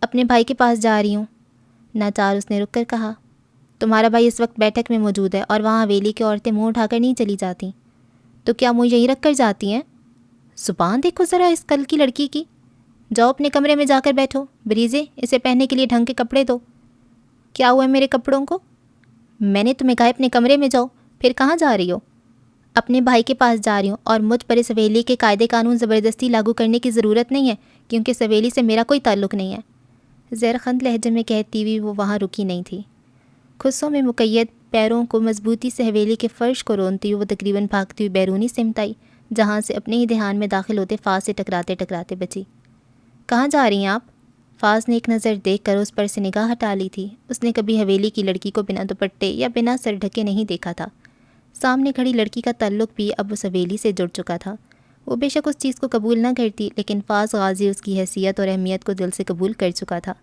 اپنے بھائی کے پاس جا رہی ہوں، ناچار اس نے رک کر کہا۔ تمہارا بھائی اس وقت بیٹھک میں موجود ہے، اور وہاں حویلی کی عورتیں منہ اٹھا کر نہیں چلی جاتیں۔ تو کیا منہ یہیں رکھ کر جاتی ہیں؟ زبان دیکھو ذرا اس کل کی لڑکی کی۔ جاؤ اپنے کمرے میں جا کر بیٹھو۔ بریزے، اسے پہننے کے لیے ڈھنگ کے کپڑے دو۔ کیا ہوا ہے میرے کپڑوں کو؟ میں نے تمہیں کہا اپنے کمرے میں جاؤ، پھر کہاں جا رہی ہو؟ اپنے بھائی کے پاس جا رہی ہوں، اور مجھ پر اس حویلی کے قاعدے قانون زبردستی لاگو کرنے کی ضرورت نہیں ہے، کیونکہ اس حویلی سے میرا کوئی تعلق نہیں ہے۔ زہرخند لہجے میں کہتی ہوئی وہ وہاں رکی نہیں تھی۔ خصوں میں مقید پیروں کو مضبوطی سے حویلی کے فرش کو رونتی ہوئی وہ تقریباً بھاگتی ہوئی بیرونی سمت آئی، جہاں سے اپنے ہی دھیان میں داخل ہوتے فاز سے ٹکراتے ٹکراتے بچی۔ کہاں جا رہی ہیں آپ؟ فاز نے ایک نظر دیکھ کر اس پر سے نگاہ ہٹا لی تھی۔ اس نے کبھی حویلی کی لڑکی کو بنا دوپٹے یا بنا سر ڈھکے نہیں دیکھا تھا۔ سامنے کھڑی لڑکی کا تعلق بھی اب اس حویلی سے جڑ چکا تھا۔ وہ بے شک اس چیز کو قبول نہ کرتی، لیکن فاز غازی اس کی حیثیت اور اہمیت کو دل سے قبول کر چکا تھا۔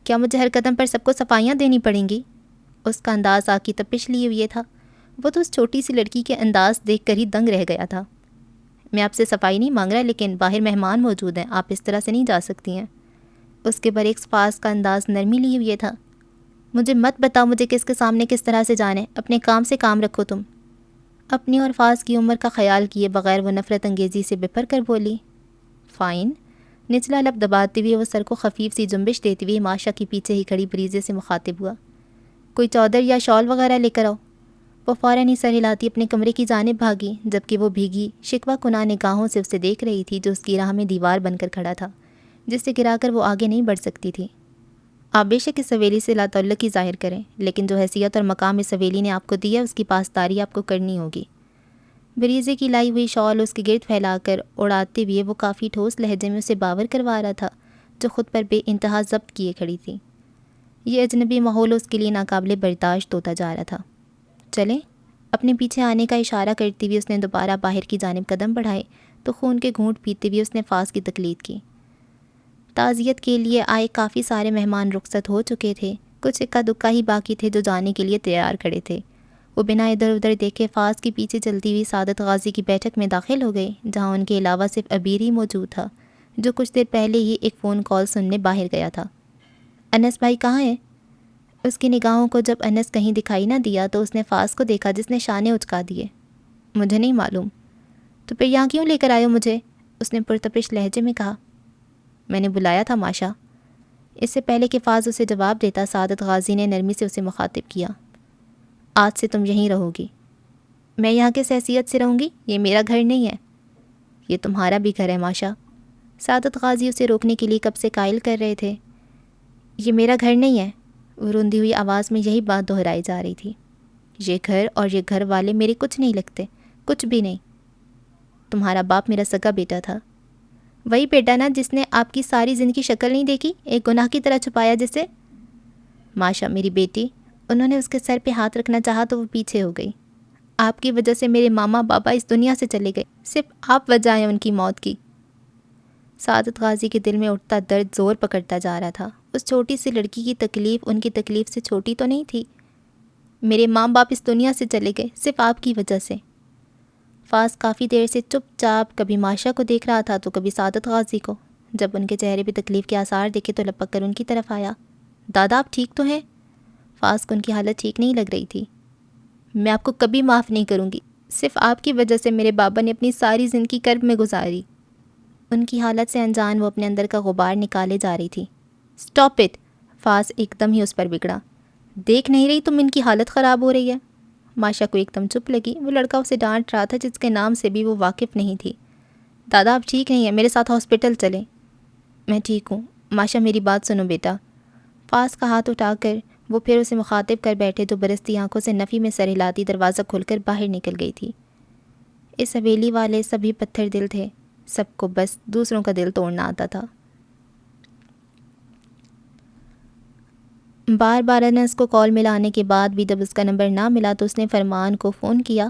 کیا مجھے ہر قدم پر سب کو صفائیاں دینی پڑیں گی؟ اس کا انداز آگ کی تپش لیے ہوئے تھا۔ وہ تو اس چھوٹی سی لڑکی کے انداز دیکھ کر ہی دنگ رہ گیا تھا۔ میں آپ سے صفائی نہیں مانگ رہا، لیکن باہر مہمان موجود ہیں، آپ اس طرح سے نہیں جا سکتی ہیں۔ اس کے برعکس فاز کا انداز نرمی لیے ہوئے تھا۔ مجھے مت بتاؤ مجھے کس کے سامنے کس طرح سے جانے، اپنے کام سے کام رکھو تم۔ اپنی اور فاز کی عمر کا خیال کیے بغیر وہ نفرت انگیزی سے بپھر کر بولی۔ فائن۔ نچلا لب دباتے ہوئے وہ سر کو خفیف سی جنبش دیتے ہوئے ماشا کے پیچھے ہی کھڑی بریزے سے مخاطب ہوا۔ کوئی چادر یا شال وغیرہ لے کر آؤ۔ وہ فوراً ہی سر ہلاتی اپنے کمرے کی جانب بھاگی، جبکہ وہ بھیگی شکوہ کناہ نگاہوں سے اسے دیکھ رہی تھی جو اس کی راہ میں دیوار بن کر کھڑا تھا، جس سے گرا کر وہ آگے نہیں بڑھ سکتی تھی۔ آپ بے شک اس حویلی سے لا تعلقی ظاہر کریں، لیکن جو حیثیت اور مقام اس حویلی نے آپ کو دیا اس کی پاسداری آپ کو کرنی ہوگی۔ بریزے کی لائی ہوئی شال اس کے گرد پھیلا کر اڑاتے ہوئے وہ کافی ٹھوس لہجے میں اسے باور کروا رہا تھا، جو خود پر بے انتہا ضبط کیے کھڑی تھی۔ یہ اجنبی ماحول اس کے لیے ناقابل برداشت ہوتا جا رہا تھا۔ چلیں، اپنے پیچھے آنے کا اشارہ کرتے ہوئے اس نے دوبارہ باہر کی جانب قدم بڑھائے تو خون کے گھونٹ پیتے ہوئے اس نے فاس کی تقلید کی۔ تعزیت کے لیے آئے کافی سارے مہمان رخصت ہو چکے تھے، کچھ اکا دکا ہی باقی تھے جو جانے کے لیے تیار کھڑے تھے۔ وہ بنا ادھر ادھر دیکھے فاس کے پیچھے چلتی ہوئی سعادت غازی کی بیٹھک میں داخل ہو گئے، جہاں ان کے علاوہ صرف عبیر ہی موجود تھا، جو کچھ دیر پہلے ہی ایک فون کال سننے باہر گیا تھا۔ انس بھائی کہاں ہیں؟ اس کی نگاہوں کو جب انس کہیں دکھائی نہ دیا تو اس نے فاس کو دیکھا جس نے شانے اچکا دیے۔ مجھے نہیں معلوم۔ تو پھر یہاں کیوں لے کر آئے ہو مجھے؟ اس نے پرتپش لہجے میں کہا۔ میں نے بلایا تھا ماشا۔ اس سے پہلے کہ فاز اسے جواب دیتا، سعادت غازی نے نرمی سے اسے مخاطب کیا۔ آج سے تم یہیں رہو گی۔ میں یہاں کس حیثیت سے رہوں گی؟ یہ میرا گھر نہیں ہے۔ یہ تمہارا بھی گھر ہے ماشا۔ سعادت غازی اسے روکنے کے لیے کب سے قائل کر رہے تھے۔ یہ میرا گھر نہیں ہے، وہ روندی ہوئی آواز میں یہی بات دہرائی جا رہی تھی۔ یہ گھر اور یہ گھر والے میرے کچھ نہیں لگتے، کچھ بھی نہیں۔ تمہارا باپ میرا سگا بیٹا تھا، وہی بیٹا نا جس نے آپ کی ساری زندگی شکل نہیں دیکھی، ایک گناہ کی طرح چھپایا جسے۔ ماشا میری بیٹی، انہوں نے اس کے سر پہ ہاتھ رکھنا چاہا تو وہ پیچھے ہو گئی۔ آپ کی وجہ سے میرے ماما بابا اس دنیا سے چلے گئے، صرف آپ وجہ ہیں ان کی موت کی۔ سعادت غازی کے دل میں اٹھتا درد زور پکڑتا جا رہا تھا۔ اس چھوٹی سی لڑکی کی تکلیف ان کی تکلیف سے چھوٹی تو نہیں تھی۔ میرے ماں باپ اس دنیا سے چلے گئے صرف آپ کی وجہ سے۔ فاز کافی دیر سے چپ چاپ کبھی ماشا کو دیکھ رہا تھا تو کبھی سعادت غازی کو۔ جب ان کے چہرے پہ تکلیف کے آثار دیکھے تو لپک کر ان کی طرف آیا۔ دادا آپ ٹھیک تو ہیں؟ فاز کو ان کی حالت ٹھیک نہیں لگ رہی تھی۔ میں آپ کو کبھی معاف نہیں کروں گی، صرف آپ کی وجہ سے میرے بابا نے اپنی ساری زندگی کرب میں گزاری۔ ان کی حالت سے انجان وہ اپنے اندر کا غبار نکالے جا رہی تھی۔ Stop it! فاز ایک دم ہی اس پر بگڑا۔ دیکھ نہیں رہی تم ان کی حالت خراب ہو رہی ہے؟ ماشا کو ایک دم چپ لگی۔ وہ لڑکا اسے ڈانٹ رہا تھا جس کے نام سے بھی وہ واقف نہیں تھی۔ دادا آپ ٹھیک نہیں ہیں، میرے ساتھ ہاسپٹل چلیں۔ میں ٹھیک ہوں ماشا، میری بات سنو بیٹا۔ فاز کا ہاتھ اٹھا کر وہ پھر اسے مخاطب کر بیٹھے تو برستی آنکھوں سے نفی میں سر ہلاتی دروازہ کھول کر باہر نکل گئی تھی۔ اس حویلی والے سبھی پتھر دل تھے، سب کو بس دوسروں کا دل توڑنا آتا تھا۔ بار بار انس کو کال ملانے کے بعد بھی جب اس کا نمبر نہ ملا تو اس نے فرمان کو فون کیا۔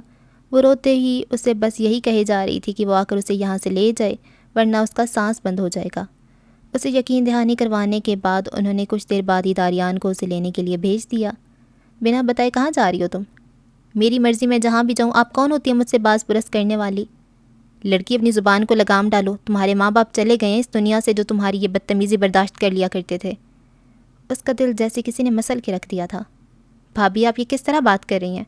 وہ روتے ہی اسے بس یہی کہے جا رہی تھی کہ وہ آ کر اسے یہاں سے لے جائے ورنہ اس کا سانس بند ہو جائے گا۔ اسے یقین دہانی کروانے کے بعد انہوں نے کچھ دیر بعد ہی داریان کو اسے لینے کے لیے بھیج دیا۔ بنا بتائے کہاں جا رہی ہو تم؟ میری مرضی، میں جہاں بھی جاؤں۔ آپ کون ہوتی ہے مجھ سے باز پرس کرنے والی؟ لڑکی اپنی زبان کو لگام ڈالو، تمہارے ماں باپ چلے گئے ہیں اس دنیا سے جو تمہاری یہ بدتمیزی برداشت کر لیا کرتے تھے۔ اس کا دل جیسے کسی نے مسل کے رکھ دیا تھا۔ بھابھی آپ یہ کس طرح بات کر رہی ہیں؟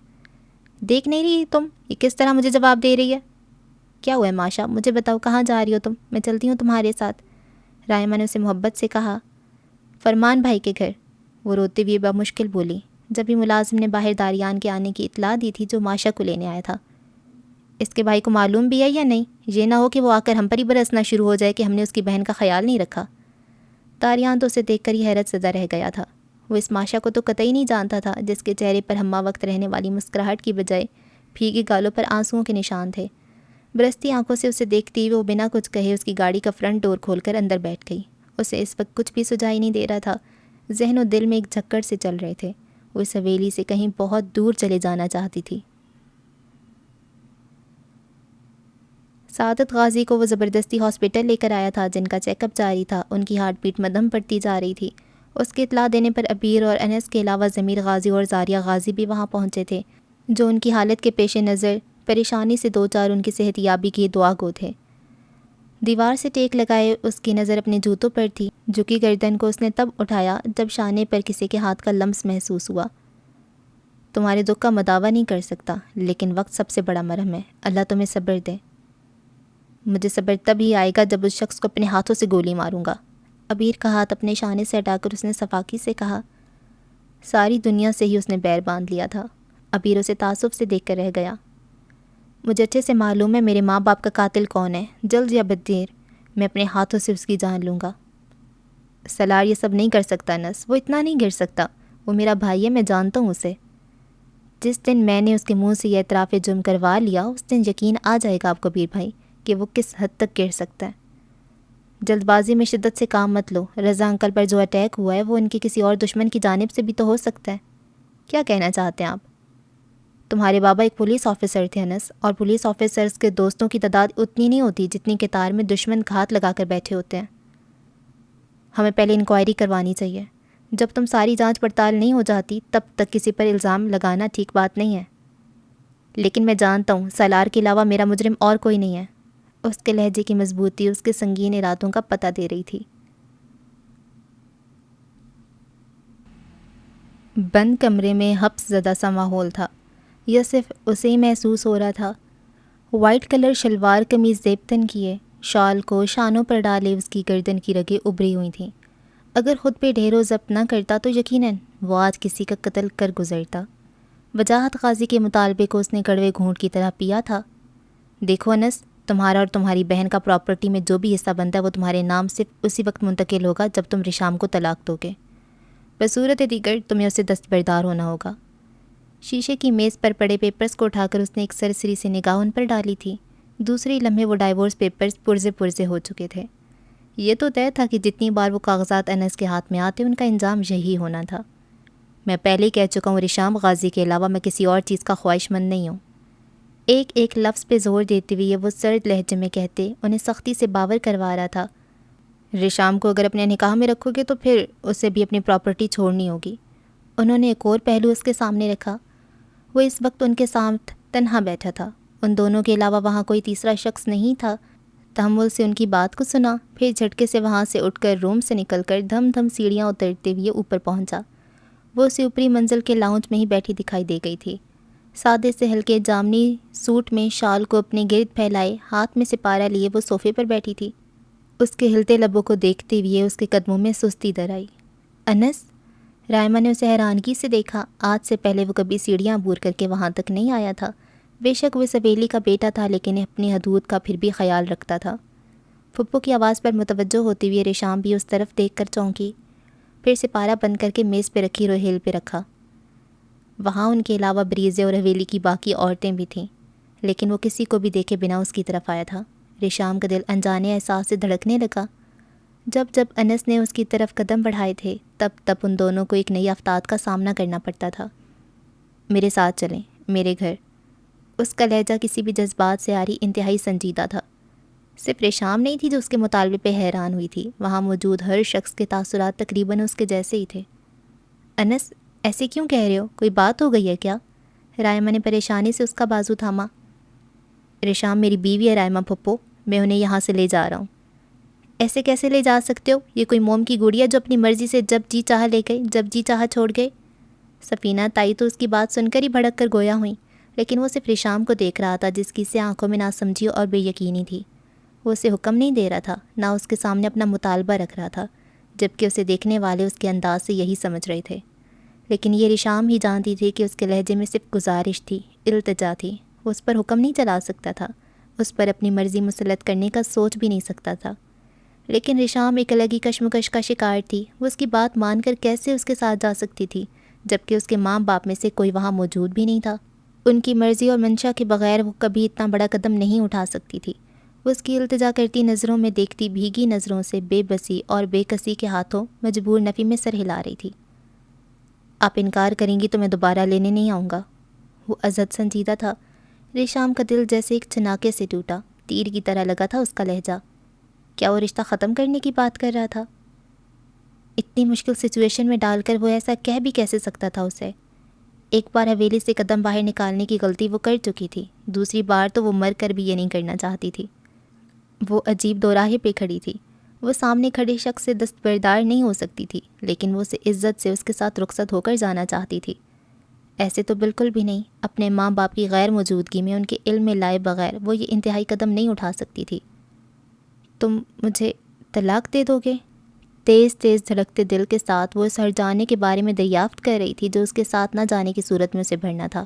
دیکھ نہیں رہی تم یہ کس طرح مجھے جواب دے رہی ہے؟ کیا ہوا ہے ماشا، مجھے بتاؤ کہاں جا رہی ہو تم؟ میں چلتی ہوں تمہارے ساتھ۔ رائمہ نے اسے محبت سے کہا۔ فرمان بھائی کے گھر، وہ روتے ہوئے بمشکل بولی، جب ہی ملازم نے باہر داریان کے آنے کی اطلاع دی تھی جو ماشا کو لینے آیا تھا۔ اس کے بھائی کو معلوم بھی ہے یا نہیں؟ یہ نہ ہو کہ وہ آ کر ہم پر ہی برسنا شروع ہو جائے کہ ہم نے اس کی بہن کا خیال نہیں رکھا۔ داریان تو اسے دیکھ کر ہی حیرت زدہ رہ گیا تھا۔ وہ اس ماشا کو تو قطعی نہیں جانتا تھا جس کے چہرے پر ہمہ وقت رہنے والی مسکراہٹ کی بجائے بھیگے گالوں پر آنسوؤں کے نشان تھے۔ برستی آنکھوں سے اسے دیکھتی وہ بنا کچھ کہے اس کی گاڑی کا فرنٹ ڈور کھول کر اندر بیٹھ گئی۔ اسے اس وقت کچھ بھی سجائی نہیں دے رہا تھا، ذہن و دل میں ایک جھکڑ سے چل رہے تھے۔ وہ اس حویلی سے کہیں بہت دور چلے جانا چاہتی تھی۔ سعادت غازی کو وہ زبردستی ہاسپٹل لے کر آیا تھا جن کا چیک اپ جاری تھا۔ ان کی ہارٹ بیٹ مدھم پڑتی جا رہی تھی۔ اس کی اطلاع دینے پر عبیر اور انس کے علاوہ ضمیر غازی اور زاریہ غازی بھی وہاں پہنچے تھے، جو ان کی حالت کے پیش نظر پریشانی سے دو چار ان کی صحت یابی کی دعا گو تھے۔ دیوار سے ٹیک لگائے اس کی نظر اپنے جوتوں پر تھی۔ جھکی گردن کو اس نے تب اٹھایا جب شانے پر کسی کے ہاتھ کا لمس محسوس ہوا۔ تمہارے دکھ کا مداوع نہیں کر سکتا، لیکن وقت سب سے بڑا مرہم ہے۔ اللہ تمہیں صبر دے۔ مجھے صبر تب ہی آئے گا جب اس شخص کو اپنے ہاتھوں سے گولی ماروں گا۔ عبیر کا ہاتھ اپنے شانے سے ہٹا کر اس نے صفاقی سے کہا۔ ساری دنیا سے ہی اس نے بیر باندھ لیا تھا، عبیر اسے تعصب سے دیکھ کر رہ گیا۔ مجھے اچھے سے معلوم ہے میرے ماں باپ کا قاتل کون ہے، جلد یا بددیر میں اپنے ہاتھوں سے اس کی جان لوں گا۔ سالار یہ سب نہیں کر سکتا انس، وہ اتنا نہیں گر سکتا، وہ میرا بھائی ہے، میں جانتا ہوں اسے۔ جس دن میں نے اس کے منہ سے یہ اعتراف جرم کروا لیا اس دن یقین آ جائے گا آپ کو عبیر بھائی کہ وہ کس حد تک گر سکتا ہے۔ جلد بازی میں شدت سے کام مت لو، رضا انکل پر جو اٹیک ہوا ہے وہ ان کے کسی اور دشمن کی جانب سے بھی تو ہو سکتا ہے۔ کیا کہنا چاہتے ہیں آپ؟ تمہارے بابا ایک پولیس آفیسر تھے انس، اور پولیس آفیسرز کے دوستوں کی تعداد اتنی نہیں ہوتی جتنی قطار میں دشمن گھات لگا کر بیٹھے ہوتے ہیں۔ ہمیں پہلے انکوائری کروانی چاہیے۔ جب تم ساری جانچ پڑتال نہیں ہو جاتی تب تک کسی پر الزام لگانا ٹھیک بات نہیں ہے۔ لیکن میں جانتا ہوں سالار کے علاوہ میرا مجرم اور کوئی نہیں ہے۔ اس کے لہجے کی مضبوطی اس کے سنگین ارادوں کا پتہ دے رہی تھی۔ بند کمرے میں حبس زدہ سا ماحول تھا، یہ صرف اسے ہی محسوس ہو رہا تھا۔ وائٹ کلر شلوار قمیض زیب تن کیے، شال کو شانوں پر ڈالے اس کی گردن کی رگیں ابھری ہوئی تھیں۔ اگر خود پہ ڈھیر و ضبط نہ کرتا تو یقیناً وہ آج کسی کا قتل کر گزرتا۔ وجاہت قاضی کے مطالبے کو اس نے کڑوے گھونٹ کی طرح پیا تھا۔ دیکھو انس، تمہارا اور تمہاری بہن کا پراپرٹی میں جو بھی حصہ بنتا ہے وہ تمہارے نام صرف اسی وقت منتقل ہوگا جب تم رشام کو طلاق دو گے۔ بصورت دیگر تمہیں اسے دستبردار ہونا ہوگا۔ شیشے کی میز پر پڑے پیپرز کو اٹھا کر اس نے ایک سرسری سے نگاہ ان پر ڈالی تھی۔ دوسری لمحے وہ ڈائیورس پیپرز پرزے پرزے ہو چکے تھے۔ یہ تو طے تھا کہ جتنی بار وہ کاغذات انس کے ہاتھ میں آتے ان کا انجام یہی ہونا تھا۔ میں پہلے کہہ چکا ہوں رشام غازی کے علاوہ میں کسی اور چیز کا خواہش مند نہیں ہوں۔ ایک ایک لفظ پہ زور دیتے ہوئے وہ سرد لہجے میں کہتے انہیں سختی سے باور کروا رہا تھا۔ رشام کو اگر اپنے نکاح میں رکھو گے تو پھر اسے بھی اپنی پراپرٹی چھوڑنی ہوگی۔ انہوں نے ایک اور پہلو اس کے سامنے رکھا۔ وہ اس وقت ان کے ساتھ تنہا بیٹھا تھا، ان دونوں کے علاوہ وہاں کوئی تیسرا شخص نہیں تھا۔ تحمل سے ان کی بات کو سنا، پھر جھٹکے سے وہاں سے اٹھ کر روم سے نکل کر دھم دھم سیڑھیاں اترتے ہوئے اوپر پہنچا۔ وہ اسی اوپری منزل کے لاؤنج میں ہی بیٹھی دکھائی دے گئی تھی، سادے سے ہلکے جامنی سوٹ میں، شال کو اپنے گرد پھیلائے، ہاتھ میں سپارہ لیے وہ صوفے پر بیٹھی تھی۔ اس کے ہلتے لبوں کو دیکھتے ہوئے اس کے قدموں میں سستی در آئی۔ انس، رائمہ نے اسے حیرانگی سے دیکھا۔ آج سے پہلے وہ کبھی سیڑھیاں عبور کر کے وہاں تک نہیں آیا تھا۔ بے شک وہ سبیلی کا بیٹا تھا لیکن اپنی حدود کا پھر بھی خیال رکھتا تھا۔ پھپھو کی آواز پر متوجہ ہوتے ہوئے ریشام بھی اس طرف دیکھ کر چونکی، پھر سپارہ بند کر کے میز پہ رکھی روہیل پہ رکھا۔ وہاں ان کے علاوہ بریزے اور حویلی کی باقی عورتیں بھی تھیں، لیکن وہ کسی کو بھی دیکھے بنا اس کی طرف آیا تھا۔ ریشام کا دل انجانے احساس سے دھڑکنے لگا۔ جب جب انس نے اس کی طرف قدم بڑھائے تھے تب تب ان دونوں کو ایک نئی آفتاب کا سامنا کرنا پڑتا تھا۔ میرے ساتھ چلیں، میرے گھر۔ اس کا لہجہ کسی بھی جذبات سے آری انتہائی سنجیدہ تھا۔ صرف ریشام نہیں تھی جو اس کے مطالبے پہ حیران ہوئی تھی، وہاں موجود ہر شخص کے تاثرات تقریباً اس کے جیسے ہی تھے۔ انس، ایسے کیوں کہہ رہے ہو؟ کوئی بات ہو گئی ہے کیا؟ رائمہ نے پریشانی سے اس کا بازو تھاما۔ ریشام میری بیوی ہے رائمہ پھپھو، میں انہیں یہاں سے لے جا رہا ہوں۔ ایسے کیسے لے جا سکتے ہو؟ یہ کوئی موم کی گڑیا جو اپنی مرضی سے جب جی چاہا لے گئے، جب جی چاہا چھوڑ گئے؟ سفینہ تائی تو اس کی بات سن کر ہی بھڑک کر گویا ہوئیں، لیکن وہ صرف ریشام کو دیکھ رہا تھا جس کی سے آنکھوں میں ناسمجھی اور بے یقینی تھی۔ وہ اسے حکم نہیں دے رہا تھا، نہ اس کے سامنے اپنا مطالبہ رکھ رہا تھا، جبکہ اسے دیکھنے والے اس کے انداز سے یہی سمجھ رہے تھے۔ لیکن یہ ریشام ہی جانتی تھی کہ اس کے لہجے میں صرف گزارش تھی، التجا تھی۔ وہ اس پر حکم نہیں چلا سکتا تھا، اس پر اپنی مرضی مسلط کرنے کا سوچ بھی نہیں سکتا تھا۔ لیکن ریشام ایک الگ ہی کشمکش کا شکار تھی۔ وہ اس کی بات مان کر کیسے اس کے ساتھ جا سکتی تھی جبکہ اس کے ماں باپ میں سے کوئی وہاں موجود بھی نہیں تھا؟ ان کی مرضی اور منشا کے بغیر وہ کبھی اتنا بڑا قدم نہیں اٹھا سکتی تھی۔ وہ اس کی التجا کرتی نظروں میں دیکھتی بھیگی نظروں سے بے بسی اور بے کسی کے ہاتھوں مجبور نفی میں سر ہلا رہی تھی۔ آپ انکار کریں گی تو میں دوبارہ لینے نہیں آؤں گا۔ وہ عزت سنجیدہ تھا۔ ریشام کا دل جیسے ایک چناکے سے ٹوٹا، تیر کی طرح لگا تھا اس کا لہجہ۔ کیا وہ رشتہ ختم کرنے کی بات کر رہا تھا؟ اتنی مشکل سچویشن میں ڈال کر وہ ایسا کہہ بھی کیسے سکتا تھا اسے؟ ایک بار حویلی سے قدم باہر نکالنے کی غلطی وہ کر چکی تھی، دوسری بار تو وہ مر کر بھی یہ نہیں کرنا چاہتی تھی۔ وہ عجیب دوراہے پہ کھڑی تھی۔ وہ سامنے کھڑے شخص سے دستبردار نہیں ہو سکتی تھی، لیکن وہ اسے عزت سے اس کے ساتھ رخصت ہو کر جانا چاہتی تھی۔ ایسے تو بالکل بھی نہیں، اپنے ماں باپ کی غیر موجودگی میں ان کے علم میں لائے بغیر وہ یہ انتہائی قدم نہیں اٹھا سکتی تھی۔ تم مجھے طلاق دے دو گے؟ تیز تیز دھڑکتے دل کے ساتھ وہ اس ہر جانے کے بارے میں دریافت کر رہی تھی جو اس کے ساتھ نہ جانے کی صورت میں اسے بھرنا تھا۔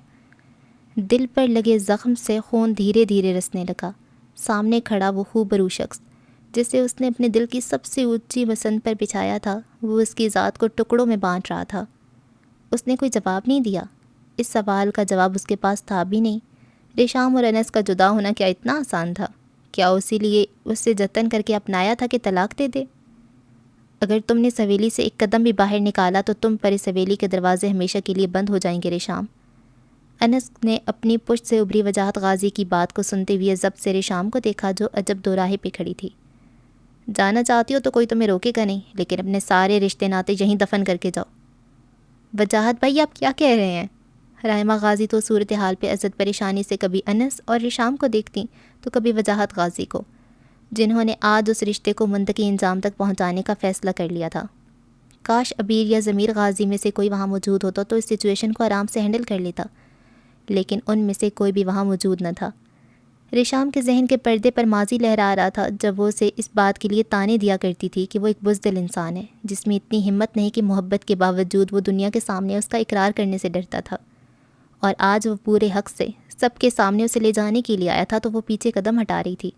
دل پر لگے زخم سے خون دھیرے دھیرے رسنے لگا۔ سامنے کھڑا وہ خوبرو شخص جسے اس نے اپنے دل کی سب سے اونچی مسند پر بچھایا تھا، وہ اس کی ذات کو ٹکڑوں میں بانٹ رہا تھا۔ اس نے کوئی جواب نہیں دیا۔ اس سوال کا جواب اس کے پاس تھا بھی نہیں۔ ریشام اور انس کا جدا ہونا کیا اتنا آسان تھا؟ کیا اسی لیے اس سے جتن کر کے اپنایا تھا کہ طلاق دے دے؟ اگر تم نے اس حویلی سے ایک قدم بھی باہر نکالا تو تم پر اس حویلی کے دروازے ہمیشہ کے لیے بند ہو جائیں گے ریشام۔ انس نے اپنی پشت سے ابھری وجاہت غازی کی بات کو سنتے ہوئے ضبط سے ریشام کو دیکھا جو عجب دوراہے پہ کھڑی تھی۔ جانا چاہتی ہو تو کوئی تمہیں روکے گا نہیں، لیکن اپنے سارے رشتے ناتے یہیں دفن کر کے جاؤ۔ وجاہت بھائی آپ کیا کہہ رہے ہیں؟ رائمہ غازی تو صورتحال پہ عزت پریشانی سے کبھی انس اور ریشام کو دیکھتی تو کبھی وجاہت غازی کو، جنہوں نے آج اس رشتے کو منطقی انجام تک پہنچانے کا فیصلہ کر لیا تھا۔ کاش ابیر یا ضمیر غازی میں سے کوئی وہاں موجود ہوتا تو اس سچویشن کو آرام سے ہینڈل کر لیتا، لیکن ان میں سے کوئی بھی وہاں موجود نہ تھا۔ ریشام کے ذہن کے پردے پر ماضی لہرا رہا تھا جب وہ اسے اس بات کے لیے طعنے دیا کرتی تھی کہ وہ ایک بزدل انسان ہے جس میں اتنی ہمت نہیں کہ محبت کے باوجود وہ دنیا کے سامنے اس کا اقرار کرنے سے ڈرتا تھا، اور آج وہ پورے حق سے سب کے سامنے اسے لے جانے کے لیے آیا تھا تو وہ پیچھے قدم ہٹا رہی تھی۔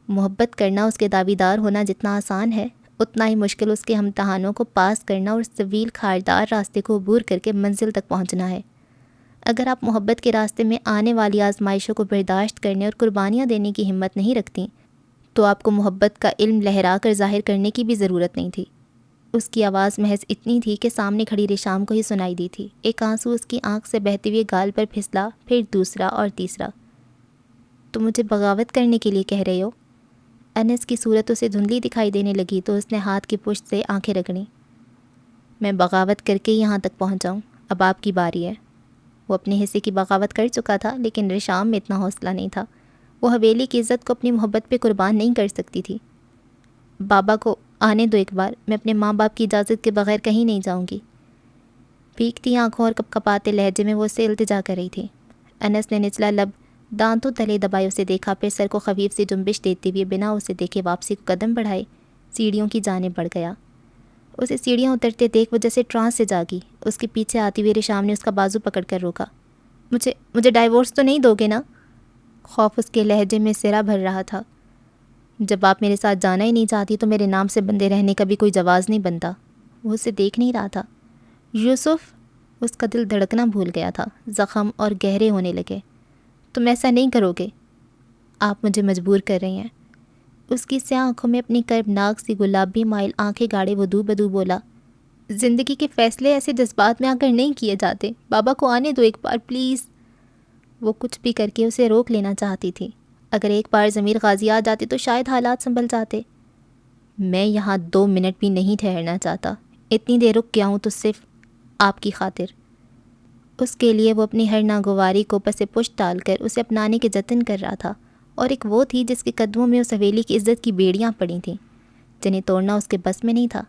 محبت کرنا اس کے دعویدار ہونا جتنا آسان ہے، اتنا ہی مشکل اس کے امتحانوں کو پاس کرنا اور اس طویل خاردار راستے کو عبور کر کے منزل تک پہنچنا ہے۔ اگر آپ محبت کے راستے میں آنے والی آزمائشوں کو برداشت کرنے اور قربانیاں دینے کی ہمت نہیں رکھتی تو آپ کو محبت کا علم لہرا کر ظاہر کرنے کی بھی ضرورت نہیں تھی۔ اس کی آواز محض اتنی تھی کہ سامنے کھڑی ریشام کو ہی سنائی دی تھی۔ ایک آنسو اس کی آنکھ سے بہتے ہوئے گال پر پھسلا، پھر دوسرا اور تیسرا۔ تم مجھے بغاوت کرنے کے لیے کہہ رہے ہو؟ انس کی صورت اسے دھندلی دکھائی دینے لگی تو اس نے ہاتھ کی پشت سے آنکھیں رگڑیں۔ میں بغاوت کر کے یہاں تک پہنچاؤں، اب آپ کی باری ہے۔ وہ اپنے حصے کی بغاوت کر چکا تھا، لیکن ریشام میں اتنا حوصلہ نہیں تھا۔ وہ حویلی کی عزت کو اپنی محبت پہ قربان نہیں کر سکتی تھی۔ بابا کو آنے دو ایک بار، میں اپنے ماں باپ کی اجازت کے بغیر کہیں نہیں جاؤں گی۔ بھیگتی آنکھوں اور کپ کپاتے لہجے میں وہ اسے التجا کر رہی تھی۔ انس نے نچلا لب دانتوں تلے دبائے اسے دیکھا، پھر سر کو خفیف سی جنبش دیتے ہوئے بنا اسے دیکھے واپسی کو قدم بڑھائے سیڑھیوں کی جانب بڑھ گیا۔ اسے سیڑھیاں اترتے دیکھ وہ جیسے ٹرانس سے جاگی۔ اس کے پیچھے آتی ہوئی ریشام نے اس کا بازو پکڑ کر روکا۔ مجھے ڈائیورس تو نہیں دو گے نا؟ خوف اس کے لہجے میں سرا بھر رہا تھا۔ جب آپ میرے ساتھ جانا ہی نہیں چاہتی تو میرے نام سے بندے رہنے کا بھی کوئی جواز نہیں بنتا۔ وہ اسے دیکھ نہیں رہا تھا۔ یوسف، اس کا دل دھڑکنا بھول گیا تھا، زخم اور گہرے ہونے لگے۔ تم ایسا نہیں کرو گے، آپ مجھے مجبور کر رہی ہیں۔ اس کی سیاہ آنکھوں میں اپنی کربناک سی گلابی مائل آنکھیں گاڑے وہ دو بدو بولا، زندگی کے فیصلے ایسے جذبات میں آ کر نہیں کیے جاتے، بابا کو آنے دو ایک بار پلیز۔ وہ کچھ بھی کر کے اسے روک لینا چاہتی تھی۔ اگر ایک بار ضمیر غازی آ جاتے تو شاید حالات سنبھل جاتے۔ میں یہاں 2 منٹ بھی نہیں ٹھہرنا چاہتا، اتنی دیر رک گیا ہوں تو صرف آپ کی خاطر۔ اس کے لیے وہ اپنی ہر ناگواری کو پس پشت ڈال کر اسے اپنانے کے جتن کر رہا تھا، اور ایک وہ تھی جس کے قدموں میں اس حویلی کی عزت کی بیڑیاں پڑی تھیں جنہیں توڑنا اس کے بس میں نہیں تھا۔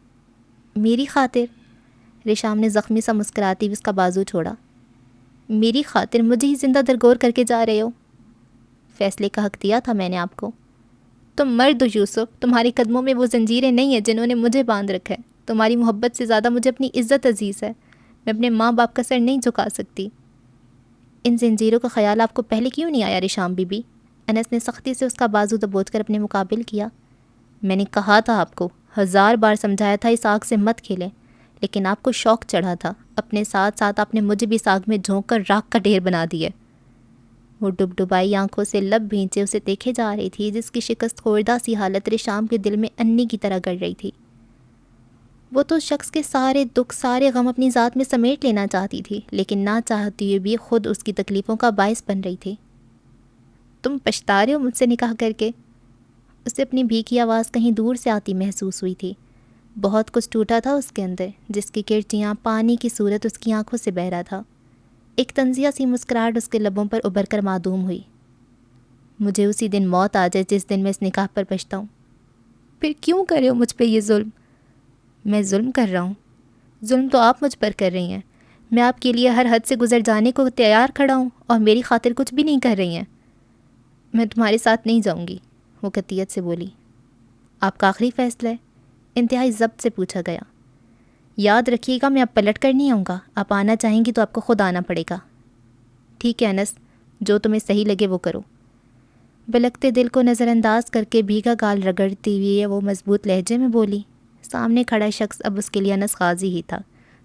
میری خاطر؟ ریشام نے زخمی سا مسکراتی ہوئے اس کا بازو چھوڑا۔ میری خاطر مجھے ہی زندہ درگور کر کے جا رہے ہو؟ فیصلے کا حق دیا تھا میں نے آپ کو۔ تم مرد ہو یوسف، تمہارے قدموں میں وہ زنجیریں نہیں ہیں جنہوں نے مجھے باندھ رکھا ہے۔ تمہاری محبت سے زیادہ مجھے اپنی عزت عزیز ہے، میں اپنے ماں باپ کا سر نہیں جھکا سکتی۔ ان زنجیروں کا خیال آپ کو پہلے کیوں نہیں آیا ریشام بی بی؟ انس نے سختی سے اس کا بازو دبوچ کر اپنے مقابل کیا۔ میں نے کہا تھا آپ کو، 1000 بار سمجھایا تھا اس آگ سے مت کھیلیں، لیکن آپ کو شوق چڑھا تھا۔ اپنے ساتھ ساتھ آپ نے مجھے بھی اس آگ میں جھونک کر راکھ کا ڈھیر بنا دیے۔ وہ ڈبائی آنکھوں سے لب بھینچے اسے دیکھے جا رہی تھی، جس کی شکست خوردہ سی حالت ریشام کے دل میں انی کی طرح گڑ رہی تھی۔ وہ تو شخص کے سارے دکھ سارے غم اپنی ذات میں سمیٹ لینا چاہتی تھی، لیکن نہ چاہتی ہوئے بھی خود اس کی تکلیفوں کا باعث بن رہی تھی۔ تم پچھتا رہے ہو مجھ سے نکاح کر کے؟ اسے اپنی بھیکی آواز کہیں دور سے آتی محسوس ہوئی تھی۔ بہت کچھ ٹوٹا تھا اس کے اندر، جس کی کرچیاں پانی کی صورت اس کی آنکھوں سے بہہ رہا تھا۔ ایک طنزیہ سی مسکراہٹ اس کے لبوں پر ابھر کر معدوم ہوئی۔ مجھے اسی دن موت آ جائے جس دن میں اس نکاح پر پچھتاؤں۔ پھر کیوں کر رہے ہو مجھ پہ یہ ظلم؟ میں ظلم کر رہا ہوں؟ ظلم تو آپ مجھ پر کر رہی ہیں۔ میں آپ کے لیے ہر حد سے گزر جانے کو تیار کھڑا ہوں اور میری خاطر کچھ بھی نہیں کر رہی ہیں۔ میں تمہارے ساتھ نہیں جاؤں گی، وہ قطعیت سے بولی۔ آپ کا آخری فیصلہ ہے؟ انتہائی ضبط سے پوچھا گیا۔ یاد رکھیے گا میں اب پلٹ کر نہیں آؤں گا، آپ آنا چاہیں گی تو آپ کو خود آنا پڑے گا۔ ٹھیک ہے انس، جو تمہیں صحیح لگے وہ کرو۔ بلکتے دل کو نظر انداز کر کے بھیگا گال رگڑتی ہوئی وہ مضبوط لہجے میں بولی۔ سامنے کھڑا شخص اب اس کے لیے انس غازی ہی تھا،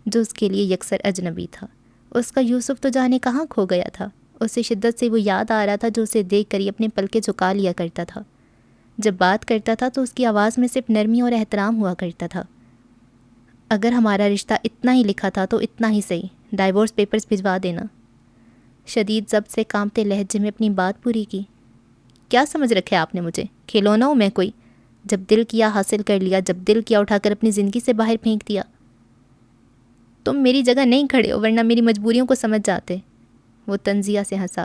جو اس کے لیے یکسر اجنبی تھا۔ اس کا یوسف تو جانے کہاں کھو گیا تھا۔ اسے شدت سے وہ یاد آ رہا تھا جو اسے دیکھ کر ہی اپنے پلکیں جھکا لیا کرتا تھا۔ جب بات کرتا تھا تو اس کی آواز میں صرف نرمی اور احترام ہوا کرتا تھا۔ اگر ہمارا رشتہ اتنا ہی لکھا تھا تو اتنا ہی صحیح، ڈائیورس پیپرز بھجوا دینا۔ شدید ضبط سے کانپتے لہجے میں اپنی بات پوری کی۔ کیا سمجھ رکھا ہے آپ نے مجھے؟ کھلونا ہوں میں کوئی؟ جب دل کیا حاصل کر لیا، جب دل کیا اٹھا کر اپنی زندگی سے باہر پھینک دیا۔ تم میری جگہ نہیں کھڑے ہو ورنہ میری مجبوریوں کو سمجھ جاتے۔ وہ تنزیہ سے ہنسا۔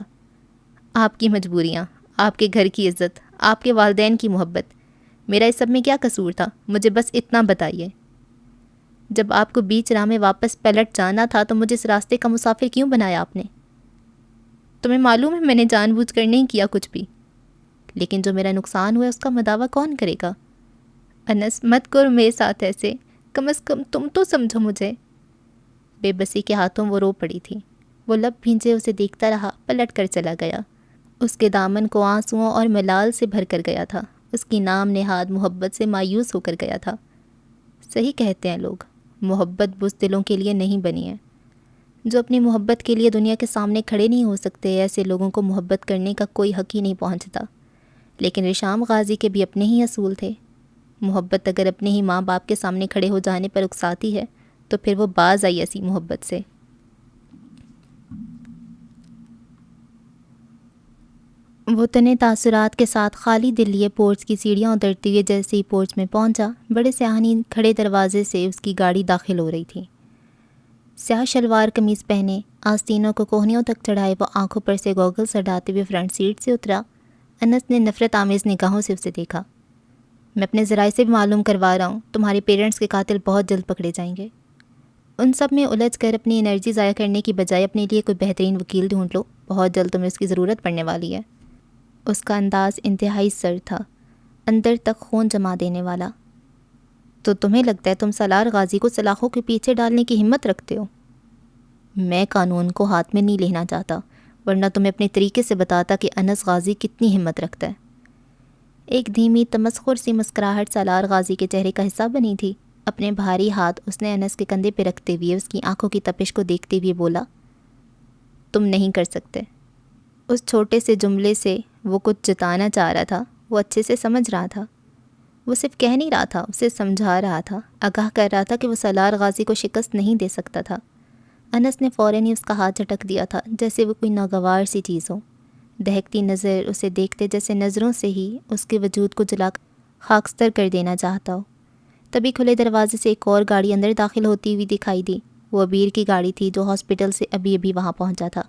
آپ کی مجبوریاں، آپ کے گھر کی عزت، آپ کے والدین کی محبت، میرا اس سب میں کیا قصور تھا؟ مجھے بس اتنا بتائیے۔ جب آپ کو بیچ راہ میں واپس پلٹ جانا تھا تو مجھے اس راستے کا مسافر کیوں بنایا آپ نے؟ تمہیں معلوم ہے میں نے جان بوجھ کر نہیں کیا کچھ بھی، لیکن جو میرا نقصان ہوا ہے اس کا مداوع کون کرے گا؟ انس مت کرو میرے ساتھ ایسے، کم از کم تم تو سمجھو مجھے۔ بے بسی کے ہاتھوں وہ رو پڑی تھی۔ وہ لب بھینچے اسے دیکھتا رہا، پلٹ کر چلا گیا۔ اس کے دامن کو آنسوؤں اور ملال سے بھر کر گیا تھا۔ اس کی نام نہاد محبت سے مایوس ہو کر گیا تھا۔ صحیح کہتے ہیں لوگ، محبت بزدلوں کے لیے نہیں بنی ہے۔ جو اپنی محبت کے لیے دنیا کے سامنے کھڑے نہیں ہو سکتے، ایسے لوگوں کو محبت کرنے کا کوئی حق ہی نہیں پہنچتا۔ لیکن رشام غازی کے بھی اپنے ہی اصول تھے۔ محبت اگر اپنے ہی ماں باپ کے سامنے کھڑے ہو جانے پر اکساتی ہے تو پھر وہ باز آئی ایسی محبت سے۔ وہ تنے تاثرات کے ساتھ خالی دل لیے پورچ کی سیڑھیاں اترتی ہوئے جیسے ہی پورچ میں پہنچا، بڑے سیاہنی کھڑے دروازے سے اس کی گاڑی داخل ہو رہی تھی۔ سیاہ شلوار قمیض پہنے، آستینوں کو کوہنیوں تک چڑھائے وہ آنکھوں پر سے گوگلز ہٹاتے ہوئے فرنٹ سیٹ سے اترا۔ انس نے نفرت آمیز نگاہوں سے اسے دیکھا۔ میں اپنے ذرائع سے بھی معلوم کروا رہا ہوں، تمہارے پیرنٹس کے قاتل بہت جلد پکڑے جائیں گے۔ ان سب میں الجھ کر اپنی انرجی ضائع کرنے کی بجائے اپنے لیے کوئی بہترین وکیل ڈھونڈ لو، بہت جلد تمہیں اس کی ضرورت پڑنے والی ہے۔ اس کا انداز انتہائی سرد تھا، اندر تک خون جما دینے والا۔ تو تمہیں لگتا ہے تم سالار غازی کو سلاخوں کے پیچھے ڈالنے کی ہمت رکھتے ہو؟ میں قانون کو ہاتھ میں نہیں لینا چاہتا، ورنہ تمہیں اپنے طریقے سے بتاتا کہ انس غازی کتنی ہمت رکھتا ہے۔ ایک دھیمی تمسخر سی مسکراہٹ سالار غازی کے چہرے کا حصہ بنی تھی۔ اپنے بھاری ہاتھ اس نے انس کے کندھے پہ رکھتے ہوئے اس کی آنکھوں کی تپش کو دیکھتے ہوئے بولا، تم نہیں کر سکتے۔ اس چھوٹے سے جملے سے وہ کچھ جتانا چاہ رہا تھا، وہ اچھے سے سمجھ رہا تھا۔ وہ صرف کہہ نہیں رہا تھا، اسے سمجھا رہا تھا، آگاہ کر رہا تھا کہ وہ سالار غازی کو شکست نہیں دے سکتا تھا۔ انس نے فوراً ہی اس کا ہاتھ جھٹک دیا تھا، جیسے وہ کوئی ناگوار سی چیز ہو۔ دہکتی نظر اسے دیکھتے جیسے نظروں سے ہی اس کے وجود کو جلا خاکستر کر دینا چاہتا ہو۔ تبھی کھلے دروازے سے ایک اور گاڑی اندر داخل ہوتی ہوئی دکھائی دی۔ وہ ابیر کی گاڑی تھی جو ہاسپٹل سے ابھی وہاں پہنچا تھا۔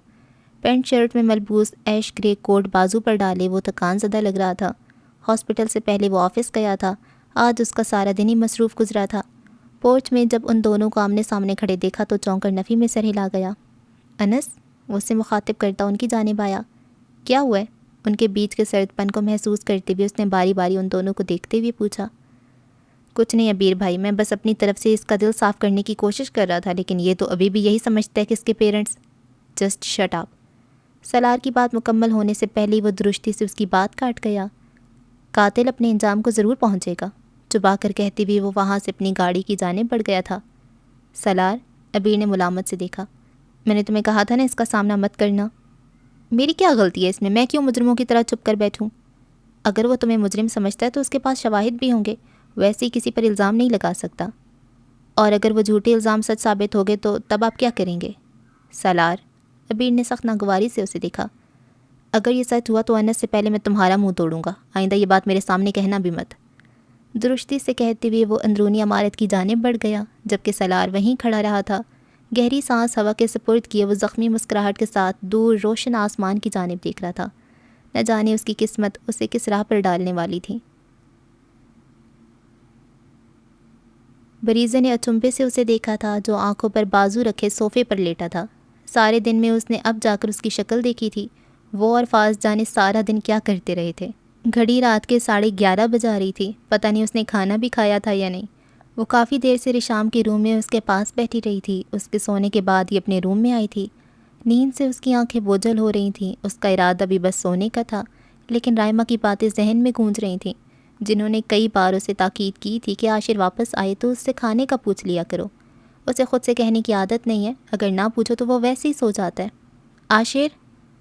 پینٹ شرٹ میں ملبوس ایش گرے کوٹ بازو پر ڈالے وہ تھکان زدہ لگ رہا تھا۔ ہاسپٹل سے پہلے وہ آفس گیا تھا، آج اس کا سارا دن ہی مصروف گزرا تھا۔ پورچ میں جب ان دونوں کو آمنے سامنے کھڑے دیکھا تو چونک کر نفی میں سر ہلا گیا۔ انس، وہ اسے مخاطب کرتا ان کی جانب آیا۔ کیا ہوا ہے؟ ان کے بیچ کے سرد پن کو محسوس کرتے ہوئے اس نے باری باری ان دونوں کو دیکھتے ہوئے پوچھا۔ کچھ نہیں ابیر بھائی، میں بس اپنی طرف سے اس کا دل صاف کرنے کی کوشش کر رہا تھا، لیکن یہ تو ابھی بھی یہی سمجھتا ہے کہ اس کے پیرنٹس… جسٹ شٹ اپ۔ سالار کی بات مکمل ہونے سے پہلے وہ درشتی سے اس کی بات کاٹ گیا۔ قاتل اپنے انجام کو ضرور پہنچے گا، چبا کر کہتے ہوئے وہ وہاں سے اپنی گاڑی کی جانب بڑھ گیا تھا۔ سالار، ابیر نے ملامت سے دیکھا، میں نے تمہیں کہا تھا نا اس کا سامنا مت کرنا۔ میری کیا غلطی ہے اس میں کیوں مجرموں کی طرح چپ کر بیٹھوں؟ اگر وہ تمہیں مجرم سمجھتا ہے تو اس کے پاس شواہد بھی ہوں گے، ویسے ہی کسی پر الزام نہیں لگا سکتا۔ اور اگر وہ جھوٹے الزام سچ ثابت ہو گئے تو تب آپ کیا کریں گے؟ سالار، ابیر نے سخت ناگواری سے اسے دیکھا، اگر یہ سچ ہوا تو انس سے پہلے میں تمہارا منہ توڑوں گا، آئندہ یہ بات میرے سامنے کہنا بھی مت۔ درستی سے کہتے ہوئے وہ اندرونی عمارت کی جانب بڑھ گیا، جبکہ سالار وہیں کھڑا رہا تھا۔ گہری سانس ہوا کے سپرد کیے وہ زخمی مسکراہٹ کے ساتھ دور روشن آسمان کی جانب دیکھ رہا تھا۔ نہ جانے اس کی قسمت اسے کس راہ پر ڈالنے والی تھی۔ بریزے نے اچنبے سے اسے دیکھا تھا، جو آنکھوں پر بازو رکھے صوفے پر لیٹا تھا۔ سارے دن میں اس نے اب جا کر اس کی شکل دیکھی تھی۔ وہ اور فاز جانے سارا دن کیا کرتے رہے تھے۔ گھڑی رات کے 11:30 بجا رہی تھی، پتہ نہیں اس نے کھانا بھی کھایا تھا یا نہیں۔ وہ کافی دیر سے رشام کے روم میں اس کے پاس بیٹھی رہی تھی۔ اس کے سونے کے بعد ہی اپنے روم میں آئی تھی۔ نیند سے اس کی آنکھیں بوجھل ہو رہی تھیں۔ اس کا ارادہ بھی بس سونے کا تھا، لیکن رائمہ کی باتیں ذہن میں گونج رہی تھیں، جنہوں نے کئی بار اسے تاکید کی تھی کہ عاشر واپس آئے تو اس سے کھانے کا پوچھ لیا کرو۔ اسے خود سے کہنے کی عادت نہیں ہے، اگر نہ پوچھو تو وہ ویسے ہی سو جاتا ہے۔ عاشر،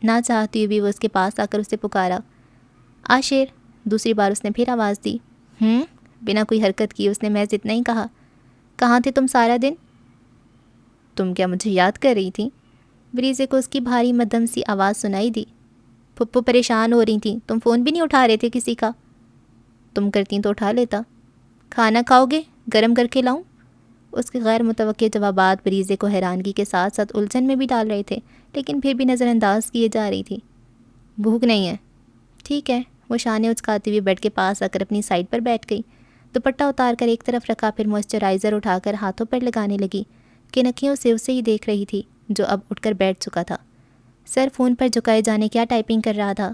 نہ چاہتی ہوئی بھی وہ اس کے پاس آ کر اسے پکارا۔ عاشر، دوسری بار اس نے پھر آواز دی۔ بنا کوئی حرکت کیے اس نے محض اتنا ہی کہا۔ کہاں تھے تم سارا دن؟ تم کیا مجھے یاد کر رہی تھی؟ بریزے کو اس کی بھاری مدھم سی آواز سنائی دی۔ پھپھو پریشان ہو رہی تھیں، تم فون بھی نہیں اٹھا رہے تھے کسی کا۔ تم کرتی تو اٹھا لیتا۔ کھانا کھاؤ گے؟ گرم کر کے لاؤں؟ اس کے غیر متوقع جوابات بریزے کو حیرانگی کے ساتھ ساتھ الجھن میں بھی ڈال رہے تھے، لیکن پھر بھی نظر انداز کیے جا رہی تھی۔ بھوک نہیں ہے۔ ٹھیک ہے، وہ شانے اچکاتی ہوئی بیڈ کے پاس آ کر اپنی سائڈ پر بیٹھ گئی، دوپٹہ اتار کر ایک طرف رکھا، پھر موئسچرائزر اٹھا کر ہاتھوں پر لگانے لگی کہ نکھیوں سے اسے ہی دیکھ رہی تھی جو اب اٹھ کر بیٹھ چکا تھا۔ سر فون پر جھکائے جانے کیا ٹائپنگ کر رہا تھا۔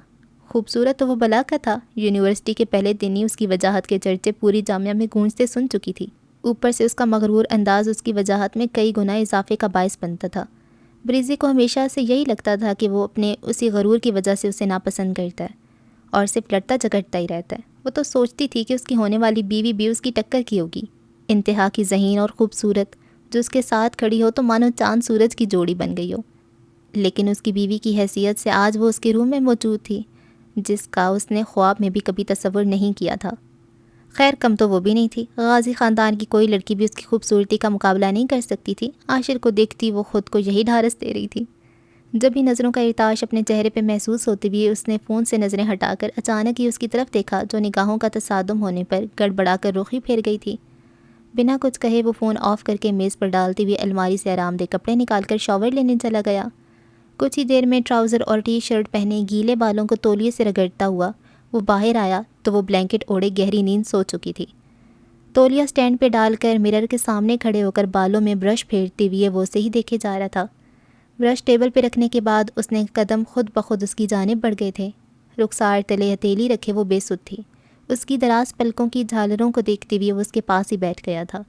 خوبصورت تو وہ بلا کا تھا، یونیورسٹی کے پہلے دن ہی اس کی وجاہت کے چرچے پوری جامعہ میں گونجتے سن چکی تھی۔ اوپر سے اس کا مغرور انداز اس کی وجاہت میں کئی گنا اضافے کا باعث بنتا تھا۔ بریزی کو ہمیشہ سے یہی لگتا تھا کہ وہ اپنے اسی غرور کی وجہ سے اسے ناپسند کرتا ہے اور صرف لڑتا جھگڑتا ہی رہتا ہے۔ وہ تو سوچتی تھی کہ اس کی ہونے والی بیوی بھی اس کی ٹکر کی ہوگی، انتہا کی ذہین اور خوبصورت، جو اس کے ساتھ کھڑی ہو تو مانو چاند سورج کی جوڑی بن گئی ہو۔ لیکن اس کی بیوی کی حیثیت سے آج وہ اس کے روم میں موجود تھی، جس کا اس نے خواب میں بھی کبھی تصور نہیں کیا تھا۔ خیر کم تو وہ بھی نہیں تھی، غازی خاندان کی کوئی لڑکی بھی اس کی خوبصورتی کا مقابلہ نہیں کر سکتی تھی۔ عاشر کو دیکھتی وہ خود کو یہی ڈھارس دے رہی تھی۔ جب بھی نظروں کا ارتعاش اپنے چہرے پہ محسوس ہوتے ہوئے اس نے فون سے نظریں ہٹا کر اچانک ہی اس کی طرف دیکھا، جو نگاہوں کا تصادم ہونے پر گڑبڑا کر رخ ہی پھیر گئی تھی۔ بنا کچھ کہے وہ فون آف کر کے میز پر ڈالتے ہوئے الماری سے آرام دہ کپڑے نکال کر شاور لینے چلا گیا۔ کچھ ہی دیر میں ٹراؤزر اور ٹی شرٹ پہنے گیلے بالوں کو تولیے سے رگڑتا ہوا وہ باہر آیا تو وہ بلینکٹ اوڑھے گہری نیند سو چکی تھی۔ تولیہ سٹینڈ پہ ڈال کر مرر کے سامنے کھڑے ہو کر بالوں میں برش پھیرتے ہوئے وہ اسے ہی دیکھے جا رہا تھا۔ برش ٹیبل پہ رکھنے کے بعد اس نے قدم خود بخود اس کی جانب بڑھ گئے تھے۔ رخسار تلے ہتھیلی رکھے وہ بے سدھ تھی۔ اس کی دراز پلکوں کی جھالروں کو دیکھتے ہوئے وہ اس کے پاس ہی بیٹھ گیا تھا۔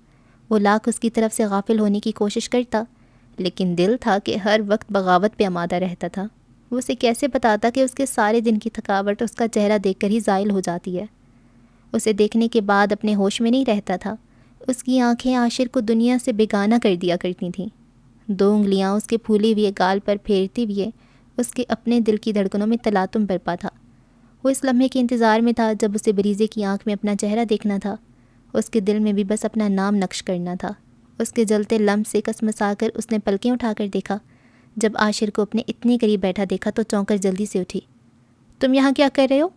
وہ لاکھ اس کی طرف سے غافل ہونے کی کوشش کرتا، لیکن دل تھا کہ ہر وقت بغاوت پہ آمادہ رہتا تھا۔ وہ اسے کیسے بتاتا کہ اس کے سارے دن کی تھکاوٹ اس کا چہرہ دیکھ کر ہی زائل ہو جاتی ہے۔ اسے دیکھنے کے بعد اپنے ہوش میں نہیں رہتا تھا۔ اس کی آنکھیں عاشر کو دنیا سے بیگانہ کر دیا کرتی تھیں۔ دو انگلیاں اس کے پھولے ہوئے گال پر پھیرتے ہوئے اس کے اپنے دل کی دھڑکنوں میں تلاطم برپا تھا۔ وہ اس لمحے کے انتظار میں تھا جب اسے بریزے کی آنکھ میں اپنا چہرہ دیکھنا تھا۔ اس کے دل میں بھی بس اپنا نام نقش کرنا تھا۔ اس کے جلتے لمب سے کسمسا کر اس نے پلکیں اٹھا کر دیکھا۔ جب عاشر کو اپنے اتنے قریب بیٹھا دیکھا تو چونک کر جلدی سے اٹھی۔ تم یہاں کیا کر رہے ہو؟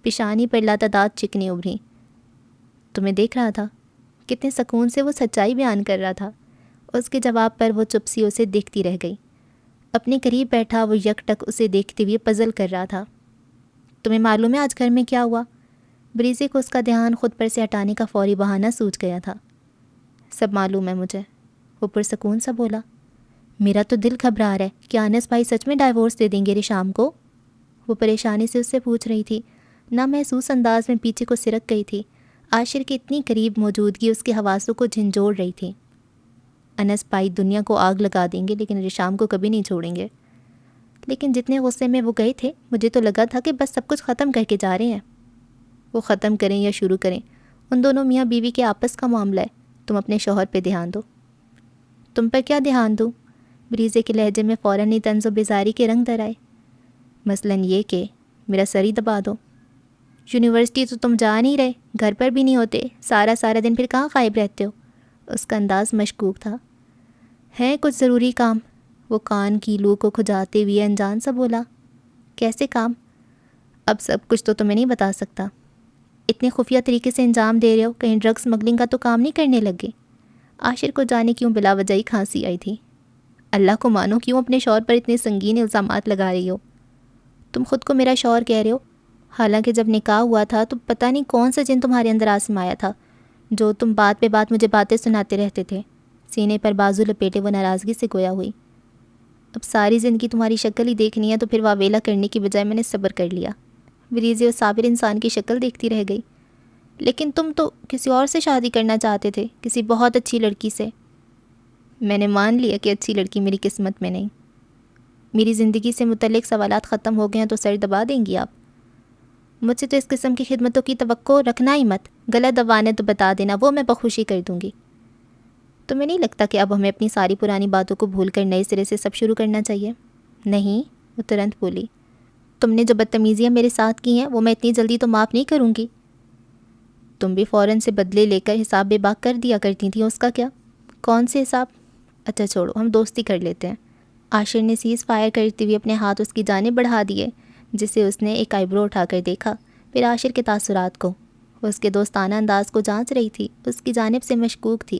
پیشانی پر لاتعداد چکنیں ابھریں۔ تمہیں دیکھ رہا تھا۔ کتنے سکون سے وہ سچائی بیان کر رہا تھا۔ اس کے جواب پر وہ چپ سی اسے دیکھتی رہ گئی۔ اپنے قریب بیٹھا وہ یک ٹک اسے دیکھتے ہوئے پزل کر رہا تھا۔ تمہیں معلوم ہے آج گھر میں کیا ہوا؟ بریزے کو اس کا دھیان خود پر سے ہٹانے کا فوری بہانہ سوچ گیا تھا۔ سب معلوم ہے مجھے، وہ پرسکون سا بولا۔ میرا تو دل گھبرا رہا ہے، کیا انس بھائی سچ میں ڈائیورس دے دیں گے رشام کو؟ وہ پریشانی سے اس سے پوچھ رہی تھی، نہ محسوس انداز میں پیچھے کو سرک گئی تھی۔ عاشر کی اتنی قریب موجودگی اس کے حواسوں کو جھنجھوڑ رہی تھی۔ انس بھائی دنیا کو آگ لگا دیں گے لیکن رشام کو کبھی نہیں چھوڑیں گے۔ لیکن جتنے غصے میں وہ گئے تھے مجھے تو لگا تھا کہ بس سب کچھ ختم کر کے جا رہے ہیں۔ وہ ختم کریں یا شروع کریں، ان دونوں میاں بیوی کے آپس کا معاملہ ہے۔ تم اپنے شوہر پہ دھیان دو۔ تم پر کیا دھیان دوں؟ بریزے کے لہجے میں فوراً ہی طنز و بیزاری کے رنگ درائے۔ مثلاً یہ کہ میرا سر ہی دبا دو۔ یونیورسٹی تو تم جا نہیں رہے، گھر پر بھی نہیں ہوتے، سارا دن پھر کہاں غائب رہتے ہو؟ اس کا انداز مشکوک تھا۔ ہے کچھ ضروری کام؟ وہ کان کی لو کو کھجاتے ہوئے انجان سا بولا۔ کیسے کام؟ اب سب کچھ تو تمہیں نہیں بتا سکتا۔ اتنے خفیہ طریقے سے انجام دے رہے ہو، کہیں ڈرگ سمگلنگ کا تو کام نہیں کرنے لگے؟ عاشر کو جانے کیوں بلا وجہ ہی کھانسی آئی تھی۔ اللہ کو مانو، کیوں اپنے شوہر پر اتنے سنگین الزامات لگا رہی ہو؟ تم خود کو میرا شوہر کہہ رہے ہو، حالانکہ جب نکاح ہوا تھا تو پتہ نہیں کون سا جن تمہارے اندر آزمایا تھا، جو تم بات پہ بات مجھے باتیں سناتے رہتے تھے۔ سینے پر بازو لپیٹے وہ ناراضگی سے گویا ہوئی۔ اب ساری زندگی تمہاری شکل ہی دیکھنی ہے تو پھر واویلا کرنے کی بجائے میں نے صبر کر لیا۔ بریزی اور صابر انسان کی شکل دیکھتی رہ گئی۔ لیکن تم تو کسی اور سے شادی کرنا چاہتے تھے، کسی بہت اچھی لڑکی سے۔ میں نے مان لیا کہ اچھی لڑکی میری قسمت میں نہیں۔ میری زندگی سے متعلق سوالات ختم ہو گئے ہیں تو سر دبا دیں گی آپ؟ مجھ سے تو اس قسم کی خدمتوں کی توقع رکھنا ہی مت. غلط دبانے تو بتا دینا، وہ میں بخوشی کر دوں گی. تمہیں نہیں لگتا کہ اب ہمیں اپنی ساری پرانی باتوں کو بھول کر نئے سرے سے سب شروع کرنا چاہیے؟ نہیں، وہ ترنت بولی. تم نے جو بدتمیزیاں میرے ساتھ کی ہیں وہ میں اتنی جلدی تو معاف نہیں کروں گی. تم بھی فوراً سے بدلے لے کر حساب بے باک کر دیا کرتی تھیں، اس کا کیا؟ کون سے حساب؟ اچھا چھوڑو، ہم دوستی کر لیتے ہیں. عاشر نے سیز فائر کرتے ہوئے اپنے ہاتھ اس کی جانب بڑھا دیے، جسے اس نے ایک آئی برو اٹھا کر دیکھا، پھر عاشر کے تاثرات کو. وہ اس کے دوستانہ انداز کو جانچ رہی تھی، اس کی جانب سے مشکوک تھی.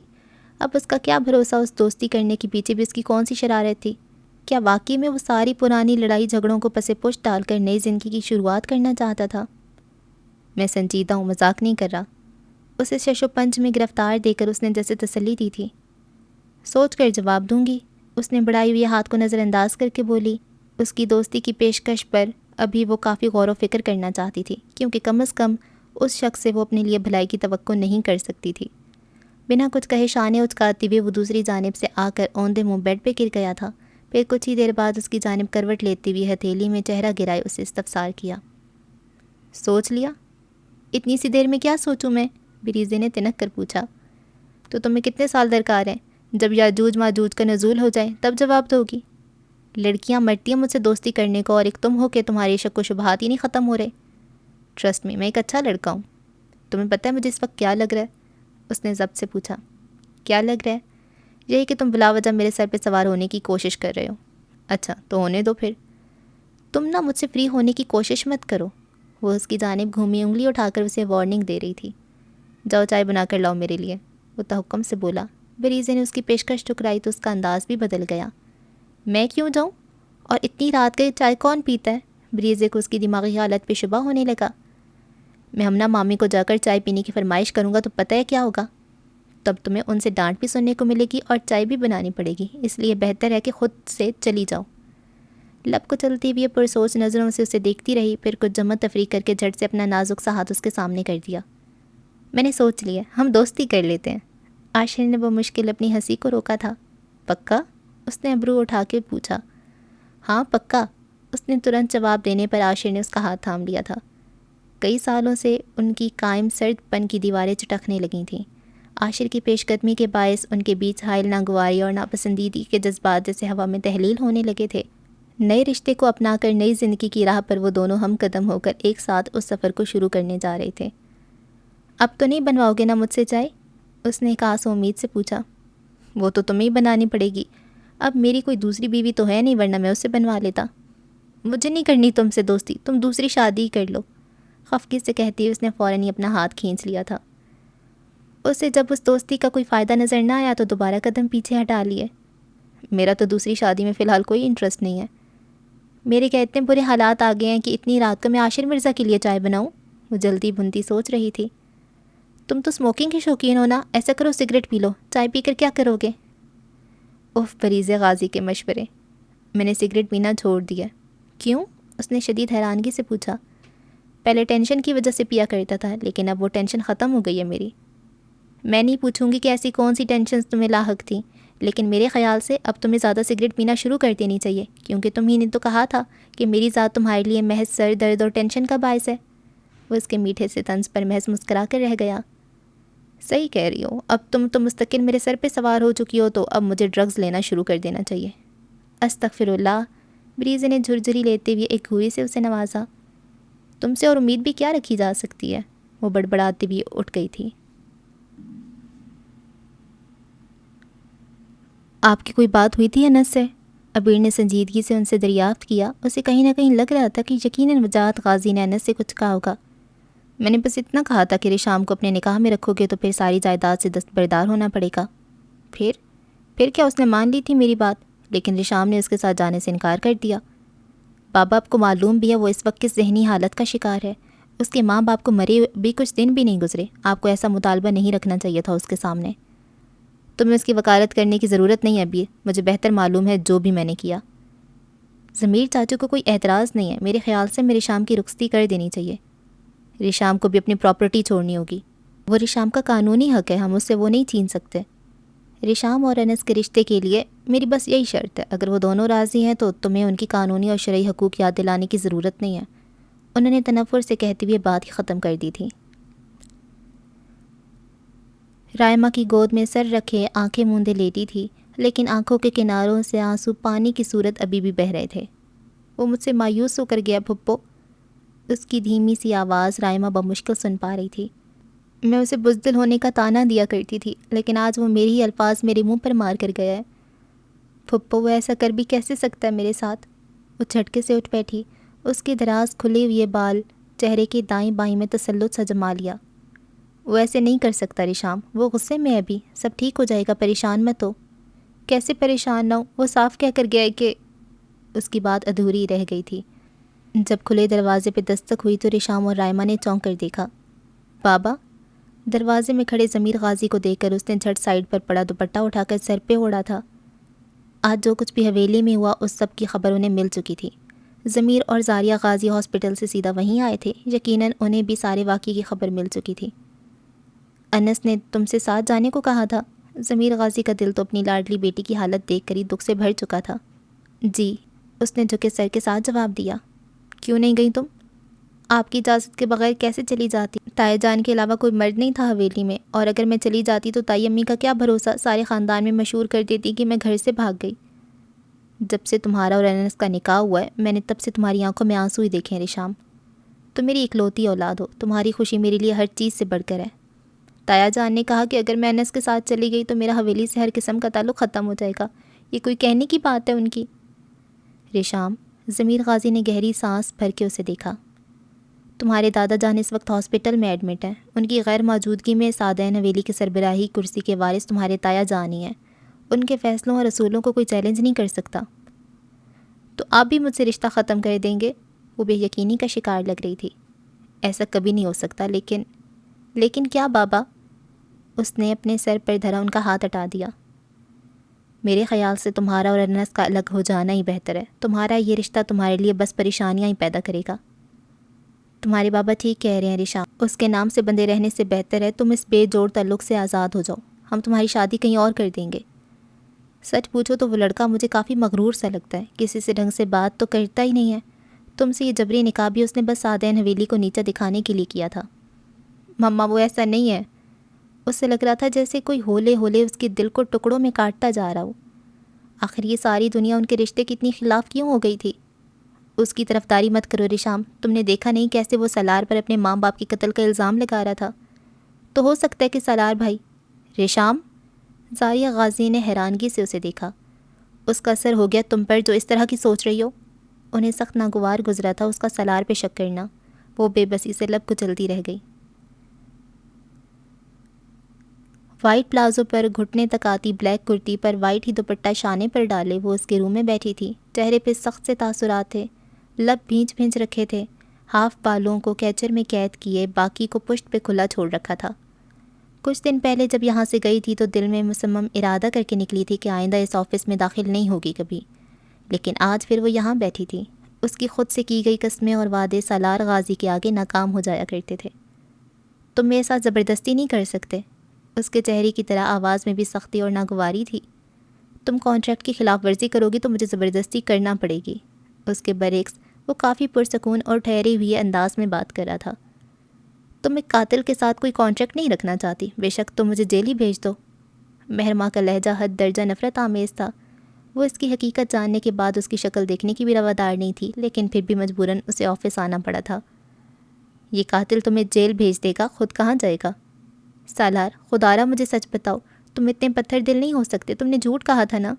اب اس کا کیا بھروسہ اس دوستی کرنے کے پیچھے بھی اس کی کون سی شرارت تھی؟ کیا واقعی میں وہ ساری پرانی لڑائی جھگڑوں کو پس پشت ڈال کر نئی زندگی کی شروعات کرنا چاہتا تھا؟ میں سنجیدہ ہوں، مذاق نہیں کر رہا. اسے شش و پنج میں گرفتار دے کر اس نے جیسے تسلی دی تھی. سوچ کر جواب دوں گی، اس نے بڑھائی ہوئے ہاتھ کو نظر انداز کر کے بولی. اس کی دوستی کی پیشکش پر ابھی وہ کافی غور و فکر کرنا چاہتی تھی، کیونکہ کم از کم اس شخص سے وہ اپنے لیے بھلائی کی توقع نہیں کر سکتی تھی. بنا کچھ کہے شانے اچکاتے ہوئے وہ دوسری جانب سے آ کر اوندے منہ بیڈ پہ گر گیا تھا. پھر کچھ ہی دیر بعد اس کی جانب کروٹ لیتے ہوئے ہتھیلی میں چہرہ گرائے اسے استفسار کیا. سوچ لیا؟ اتنی سی دیر میں کیا سوچوں میں؟ بریزے نے تنک کر پوچھا. تو تمہیں کتنے سال درکار ہیں؟ جب یاجوج ماجوج کا نزول ہو جائے تب جواب دو گی. لڑکیاں مرتی ہیں مجھ سے دوستی کرنے کو، اور ایک تم ہو کہ تمہارے شک و شبہات ہی نہیں ختم ہو رہے. ٹرسٹ میں ایک اچھا لڑکا ہوں. تمہیں پتہ ہے مجھے اس وقت کیا لگ رہا ہے؟ اس نے ضبط سے پوچھا. کیا لگ رہا ہے؟ یہی کہ تم بلا وجہ میرے سر پہ سوار ہونے کی کوشش کر رہے ہو. اچھا تو ہونے دو پھر. تم نہ مجھ سے فری ہونے کی کوشش مت کرو. وہ اس کی جانب گھومی انگلی اٹھا کر اسے وارننگ دے رہی تھی. جاؤ چائے بنا کر لاؤ میرے لیے، وہ تحکم سے بولا. بریزے نے اس کی پیشکش ٹھکرائی تو اس کا انداز بھی بدل گیا. میں کیوں جاؤں؟ اور اتنی رات گئے چائے کون پیتا ہے؟ بریزے کو اس کی دماغی حالت پہ شبہ ہونے لگا. میں ہمنا مامی کو جا کر چائے پینے کی فرمائش کروں گا تو پتہ ہے کیا ہوگا؟ تب تمہیں ان سے ڈانٹ بھی سننے کو ملے گی اور چائے بھی بنانی پڑے گی، اس لیے بہتر ہے کہ خود سے چلی جاؤ. لب کو چلتی ہوئی پرسوچ نظروں سے اسے دیکھتی رہی، پھر کچھ جمع تفریح کر کے جھٹ سے اپنا نازک سا ہاتھ اس کے سامنے کر دیا. میں نے سوچ لیا، ہم دوستی کر لیتے ہیں. عاشر نے وہ مشکل اپنی ہنسی کو روکا تھا. پکا؟ اس نے ابرو اٹھا کے پوچھا. ہاں پکا، اس نے ترنت جواب دینے پر عاشر نے اس کا ہاتھ تھام لیا تھا. کئی سالوں سے ان کی قائم سرد پن کی دیواریں چٹکنے لگی تھیں. عاشر کی پیش قدمی کے باعث ان کے بیچ حائل ناگواری اور ناپسندیدگی کے جذبات جیسے ہوا میں تحلیل ہونے لگے تھے. نئے رشتے کو اپنا کر نئی زندگی کی راہ پر وہ دونوں ہم قدم ہو کر ایک ساتھ اس سفر کو شروع کرنے جا رہے تھے. اب تو نہیں بنواؤ گے نا مجھ سے چائے؟ اس نے خاص امید سے پوچھا. وہ تو تمہیں ہی بنانی پڑے گی. اب میری کوئی دوسری بیوی تو ہے نہیں، ورنہ میں اس سے بنوا لیتا. مجھے نہیں کرنی تم سے دوستی، تم دوسری شادی ہی کر لو. خفگی سے کہتی اس نے فوراً ہی اپنا ہاتھ کھینچ لیا تھا. اسے جب اس دوستی کا کوئی فائدہ نظر نہ آیا تو دوبارہ قدم پیچھے ہٹا لیے. میرا تو دوسری شادی میں فی الحال کوئی انٹرسٹ نہیں ہے. میرے کیا اتنے برے حالات آ گئے ہیں کہ اتنی رات کو میں عاشر مرزا کے لیے چائے بناؤں؟ وہ جلدی بنتی سوچ رہی تھی. تم تو اسموکنگ کی شوقین ہو نا، ایسا کرو سگریٹ پی لو، چائے پی کر کیا کرو گے؟ اف، بریزے غازی کے مشورے. میں نے سگریٹ پینا چھوڑ دیا. کیوں؟ اس نے شدید حیرانگی سے پوچھا. پہلے ٹینشن کی وجہ سے پیا کرتا تھا، لیکن اب وہ ٹینشن ختم ہو گئی ہے میری. میں نہیں پوچھوں گی کہ ایسی کون سی ٹینشنز تمہیں لاحق تھیں، لیکن میرے خیال سے اب تمہیں زیادہ سگریٹ پینا شروع کر دینی چاہیے، کیونکہ تم ہی نے تو کہا تھا کہ میری ذات تمہارے لیے محض سر درد اور ٹینشن کا باعث ہے. وہ اس کے میٹھے سے طنز پر محض مسکرا کر رہ گیا. صحیح کہہ رہی ہو، اب تم تو مستقل میرے سر پہ سوار ہو چکی ہو، تو اب مجھے ڈرگز لینا شروع کر دینا چاہیے. استغفر اللہ. بریزے نے جھرجھری لیتے ہوئے ایک گھوری سے اسے نوازا. تم سے اور امید بھی کیا رکھی جا سکتی ہے؟ وہ بڑبڑاتی ہوئی اٹھ گئی تھی. آپ کی کوئی بات ہوئی تھی انس سے؟ عبیر نے سنجیدگی سے ان سے دریافت کیا. اسے کہیں نہ کہیں لگ رہا تھا کہ یقیناً وجاہت غازی نے انس سے کچھ کہا ہوگا. میں نے بس اتنا کہا تھا کہ ریشام کو اپنے نکاح میں رکھو گے تو پھر ساری جائیداد سے دستبردار ہونا پڑے گا. پھر کیا اس نے مان لی تھی میری بات؟ لیکن ریشام نے اس کے ساتھ جانے سے انکار کر دیا. بابا آپ کو معلوم بھی ہے وہ اس وقت کس ذہنی حالت کا شکار ہے. اس کے ماں باپ کو مرے بھی کچھ دن بھی نہیں گزرے. آپ کو ایسا مطالبہ نہیں رکھنا چاہیے تھا اس کے سامنے. تمہیں اس کی وکالت کرنے کی ضرورت نہیں ہے ابھی، مجھے بہتر معلوم ہے جو بھی میں نے کیا. ضمیر چاچو کو کوئی اعتراض نہیں ہے. میرے خیال سے میں ریشام کی رخصتی کر دینی چاہیے. ریشام کو بھی اپنی پراپرٹی چھوڑنی ہوگی. وہ ریشام کا قانونی حق ہے، ہم اس سے وہ نہیں چھین سکتے. ریشام اور انس کے رشتے کے لیے میری بس یہی شرط ہے، اگر وہ دونوں راضی ہیں تو تمہیں ان کی قانونی اور شرعی حقوق یاد دلانے کی ضرورت نہیں ہے۔ انہوں نے تنفر سے کہتے ہوئے بات ہی ختم کر دی تھی۔ رائمہ کی گود میں سر رکھے آنکھیں موندے لیٹی تھی، لیکن آنکھوں کے کناروں سے آنسو پانی کی صورت ابھی بھی بہہ رہے تھے۔ وہ مجھ سے مایوس ہو کر گیا پھپھو، اس کی دھیمی سی آواز رائمہ بمشکل سن پا رہی تھی۔ میں اسے بزدل ہونے کا طعنہ دیا کرتی تھی، لیکن آج وہ میری ہی الفاظ میرے منہ پر مار کر گیا ہے۔ پھپھو وہ ایسا کر بھی کیسے سکتا ہے میرے ساتھ؟ وہ جھٹکے سے اٹھ بیٹھی، اس کے دراز کھلے ہوئے بال چہرے کے دائیں بائیں میں تسلط سا جما لیا۔ وہ ایسے نہیں کر سکتا ریشام، وہ غصے میں ہے ابھی، سب ٹھیک ہو جائے گا، پریشان مت ہو۔ کیسے پریشان نہ ہو؟ وہ صاف کہہ کر گیا ہے کہ… اس کی بات ادھوری رہ گئی تھی۔ جب کھلے دروازے پہ دستک ہوئی تو ریشام اور رائمہ نے چونک کر دیکھا۔ بابا؟ دروازے میں کھڑے ضمیر غازی کو دیکھ کر اس نے جھٹ سائڈ پر پڑا دوپٹہ اٹھا کر سر پہ اوڑھا تھا۔ آج جو کچھ بھی حویلی میں ہوا اس سب کی خبر انہیں مل چکی تھی۔ ضمیر اور زاریہ غازی ہاسپٹل سے سیدھا وہیں آئے تھے، یقیناً انہیں بھی سارے واقعے کی خبر مل چکی تھی۔ انس نے تم سے ساتھ جانے کو کہا تھا؟ ضمیر غازی کا دل تو اپنی لاڈلی بیٹی کی حالت دیکھ کر ہی دکھ سے بھر چکا تھا۔ جی، اس نے جھکے سر کے ساتھ جواب دیا۔ کیوں نہیں گئی تم؟ آپ کی اجازت کے بغیر کیسے چلی جاتی؟ تائے جان کے علاوہ کوئی مرد نہیں تھا حویلی میں، اور اگر میں چلی جاتی تو تائی امی کا کیا بھروسہ، سارے خاندان میں مشہور کر دیتی کہ میں گھر سے بھاگ گئی۔ جب سے تمہارا اور انس کا نکاح ہوا ہے میں نے تب سے تمہاری آنکھوں میں آنسو ہی دیکھے ہیں ریشام۔ تم میری اکلوتی اولاد ہو، تمہاری خوشی میرے لیے ہر چیز سے بڑھ کر ہے۔ تایا جان نے کہا کہ اگر میں انس کے ساتھ چلی گئی تو میرا حویلی سے ہر قسم کا تعلق ختم ہو جائے گا، یہ کوئی کہنے کی بات ہے ان کی؟ ریشام، ضمیر غازی نے گہری سانس بھر کے اسے دیکھا۔ تمہارے دادا جان اس وقت ہاسپٹل میں ایڈمٹ ہیں، ان کی غیر موجودگی میں سعدین حویلی کے سربراہی کرسی کے وارث تمہارے تایا جان ہی ہیں، ان کے فیصلوں اور اصولوں کو کوئی چیلنج نہیں کر سکتا۔ تو آپ بھی مجھ سے رشتہ ختم کر دیں گے؟ وہ بے یقینی کا شکار لگ رہی تھی۔ ایسا کبھی نہیں ہو سکتا، لیکن کیا بابا؟ اس نے اپنے سر پر دھرا ان کا ہاتھ ہٹا دیا۔ میرے خیال سے تمہارا اور انس کا الگ ہو جانا ہی بہتر ہے، تمہارا یہ رشتہ تمہارے لیے بس پریشانیاں ہی پیدا کرے گا۔ تمہارے بابا ٹھیک کہہ رہے ہیں ریشام، اس کے نام سے بندے رہنے سے بہتر ہے تم اس بے جوڑ تعلق سے آزاد ہو جاؤ، ہم تمہاری شادی کہیں اور کر دیں گے۔ سچ پوچھو تو وہ لڑکا مجھے کافی مغرور سا لگتا ہے، کسی سے ڈھنگ سے بات تو کرتا ہی نہیں ہے۔ تم سے یہ جبری نکاح بھی اس نے بس سعدین حویلی کو نیچا دکھانے کے لیے کیا تھا۔ مما وہ ایسا نہیں ہے، اس سے لگ رہا تھا جیسے کوئی ہولے ہولے اس کے دل کو ٹکڑوں میں کاٹتا جا رہا ہو۔ آخر یہ ساری دنیا ان کے رشتے کی اتنی خلاف کیوں ہو گئی تھی؟ اس کی طرفداری مت کرو ریشام، تم نے دیکھا نہیں کیسے وہ سالار پر اپنے ماں باپ کے قتل کا الزام لگا رہا تھا؟ تو ہو سکتا ہے کہ سالار بھائی… ریشام، زاریہ غازی نے حیرانگی سے اسے دیکھا۔ اس کا اثر ہو گیا تم پر جو اس طرح کی سوچ رہی ہو؟ انہیں سخت ناگوار گزرا تھا اس کا سالار پہ شک کرنا، وہ بے بسی سے لب کچلتی رہ گئی۔ وائٹ پلازو پر گھٹنے تک آتی بلیک کرتی پر وائٹ ہی دوپٹہ شانے پر ڈالے وہ اس کے روم میں بیٹھی تھی۔ چہرے پہ سخت سے تاثرات تھے، لب بھینچ بھینچ رکھے تھے، ہاف بالوں کو کیچر میں قید کیے، باقی کو پشت پہ کھلا چھوڑ رکھا تھا۔ کچھ دن پہلے جب یہاں سے گئی تھی تو دل میں مصمم ارادہ کر کے نکلی تھی کہ آئندہ اس آفس میں داخل نہیں ہوگی کبھی، لیکن آج پھر وہ یہاں بیٹھی تھی۔ اس کی خود سے کی گئی قسمیں اور وعدے سالار غازی کے آگے ناکام ہو جایا کرتے تھے۔ تم میرے ساتھ زبردستی نہیں کر سکتے؟ اس کے چہرے کی طرح آواز میں بھی سختی اور ناگواری تھی۔ تم کانٹریکٹ کی خلاف ورزی کرو گی تو مجھے زبردستی کرنا پڑے گی۔ اس کے برعکس وہ کافی پرسکون اور ٹھہرے ہوئے انداز میں بات کر رہا تھا۔ تم ایک قاتل کے ساتھ کوئی کانٹریکٹ نہیں رکھنا چاہتی، بے شک تم مجھے جیل ہی بھیج دو۔ مہرماں کا لہجہ حد درجہ نفرت آمیز تھا۔ وہ اس کی حقیقت جاننے کے بعد اس کی شکل دیکھنے کی بھی روادار نہیں تھی، لیکن پھر بھی مجبوراً اسے آفس آنا پڑا تھا۔ یہ قاتل تمہیں جیل بھیج دے گا، خود کہاں جائے گا؟ سالار، خدارا مجھے سچ بتاؤ، تم اتنے پتھر دل نہیں ہو سکتے، تم نے جھوٹ کہا تھا نا؟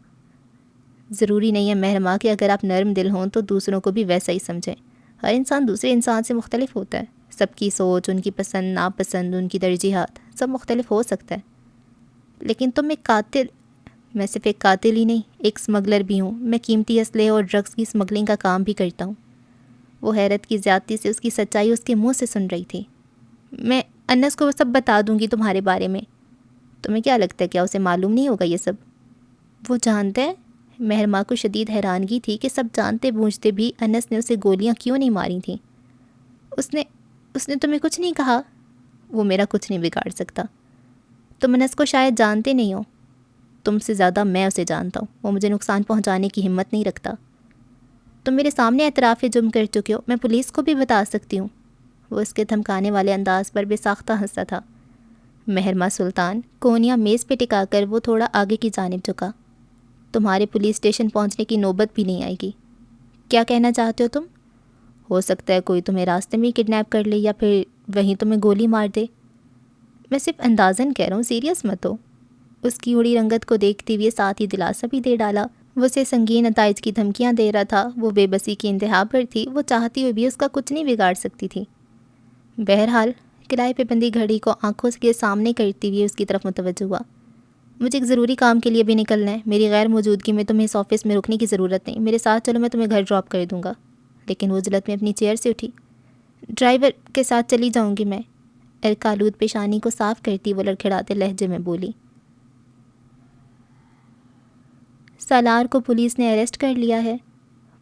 ضروری نہیں ہے مہرماں کہ اگر آپ نرم دل ہوں تو دوسروں کو بھی ویسا ہی سمجھیں۔ ہر انسان دوسرے انسان سے مختلف ہوتا ہے، سب کی سوچ، ان کی پسند ناپسند، ان کی ترجیحات سب مختلف ہو سکتا ہے۔ لیکن تم ایک قاتل… میں صرف ایک قاتل ہی نہیں، ایک اسمگلر بھی ہوں، میں قیمتی اسلحے اور ڈرگس کی اسمگلنگ کا کام بھی کرتا ہوں۔ وہ حیرت کی زیادتی سے اس کی سچائی اس کے منہ سے سن رہی تھی۔ میں انس کو سب بتا دوں گی تمہارے بارے میں۔ تمہیں کیا لگتا ہے کیا اسے معلوم نہیں ہوگا یہ سب؟ وہ جانتا ہے؟ مہرماں کو شدید حیرانگی تھی کہ سب جانتے بوجھتے بھی انس نے اسے گولیاں کیوں نہیں ماری تھیں۔ اس نے تمہیں کچھ نہیں کہا؟ وہ میرا کچھ نہیں بگاڑ سکتا۔ تم انس کو شاید جانتے نہیں ہو۔ تم سے زیادہ میں اسے جانتا ہوں، وہ مجھے نقصان پہنچانے کی ہمت نہیں رکھتا۔ تم میرے سامنے اعتراف جرم کر چکے ہو، میں پولیس کو بھی بتا سکتی ہوں۔ وہ اس کے دھمکانے والے انداز پر بے ساختہ ہنستا تھا۔ مہرمہ سلطان کونیا میز پہ ٹکا کر وہ تھوڑا آگے کی جانب جھکا۔ تمہارے پولیس اسٹیشن پہنچنے کی نوبت بھی نہیں آئے گی۔ کیا کہنا چاہتے ہو تم؟ ہو سکتا ہے کوئی تمہیں راستے میں کڈنیپ کر لے یا پھر وہیں تمہیں گولی مار دے۔ میں صرف اندازاً کہہ رہا ہوں، سیریس مت ہو۔ اس کی اڑی رنگت کو دیکھتے ہوئے ساتھ ہی دلاسا بھی دے ڈالا۔ وہ اسے سنگین نتائج کی دھمکیاں دے رہا تھا، وہ بے بسی کی انتہا پر تھی، وہ چاہتی ہوئی بھی اس کا کچھ نہیں بگاڑ سکتی تھی۔ بہرحال کرائے پہ بندی گھڑی کو آنکھوں کے سامنے کرتی ہوئے اس کی طرف متوجہ ہوا۔ مجھے ایک ضروری کام کے لیے بھی نکلنا ہے، میری غیر موجودگی میں تمہیں اس آفس میں رکنے کی ضرورت نہیں، میرے ساتھ چلو، میں تمہیں گھر ڈراپ کر دوں گا۔ لیکن وہ جلد میں اپنی چیئر سے اٹھی۔ ڈرائیور کے ساتھ چلی جاؤں گی میں، ارکالود پیشانی کو صاف کرتی وہ لڑکھڑاتے لہجے میں بولی۔ سالار کو پولیس نے اریسٹ کر لیا ہے۔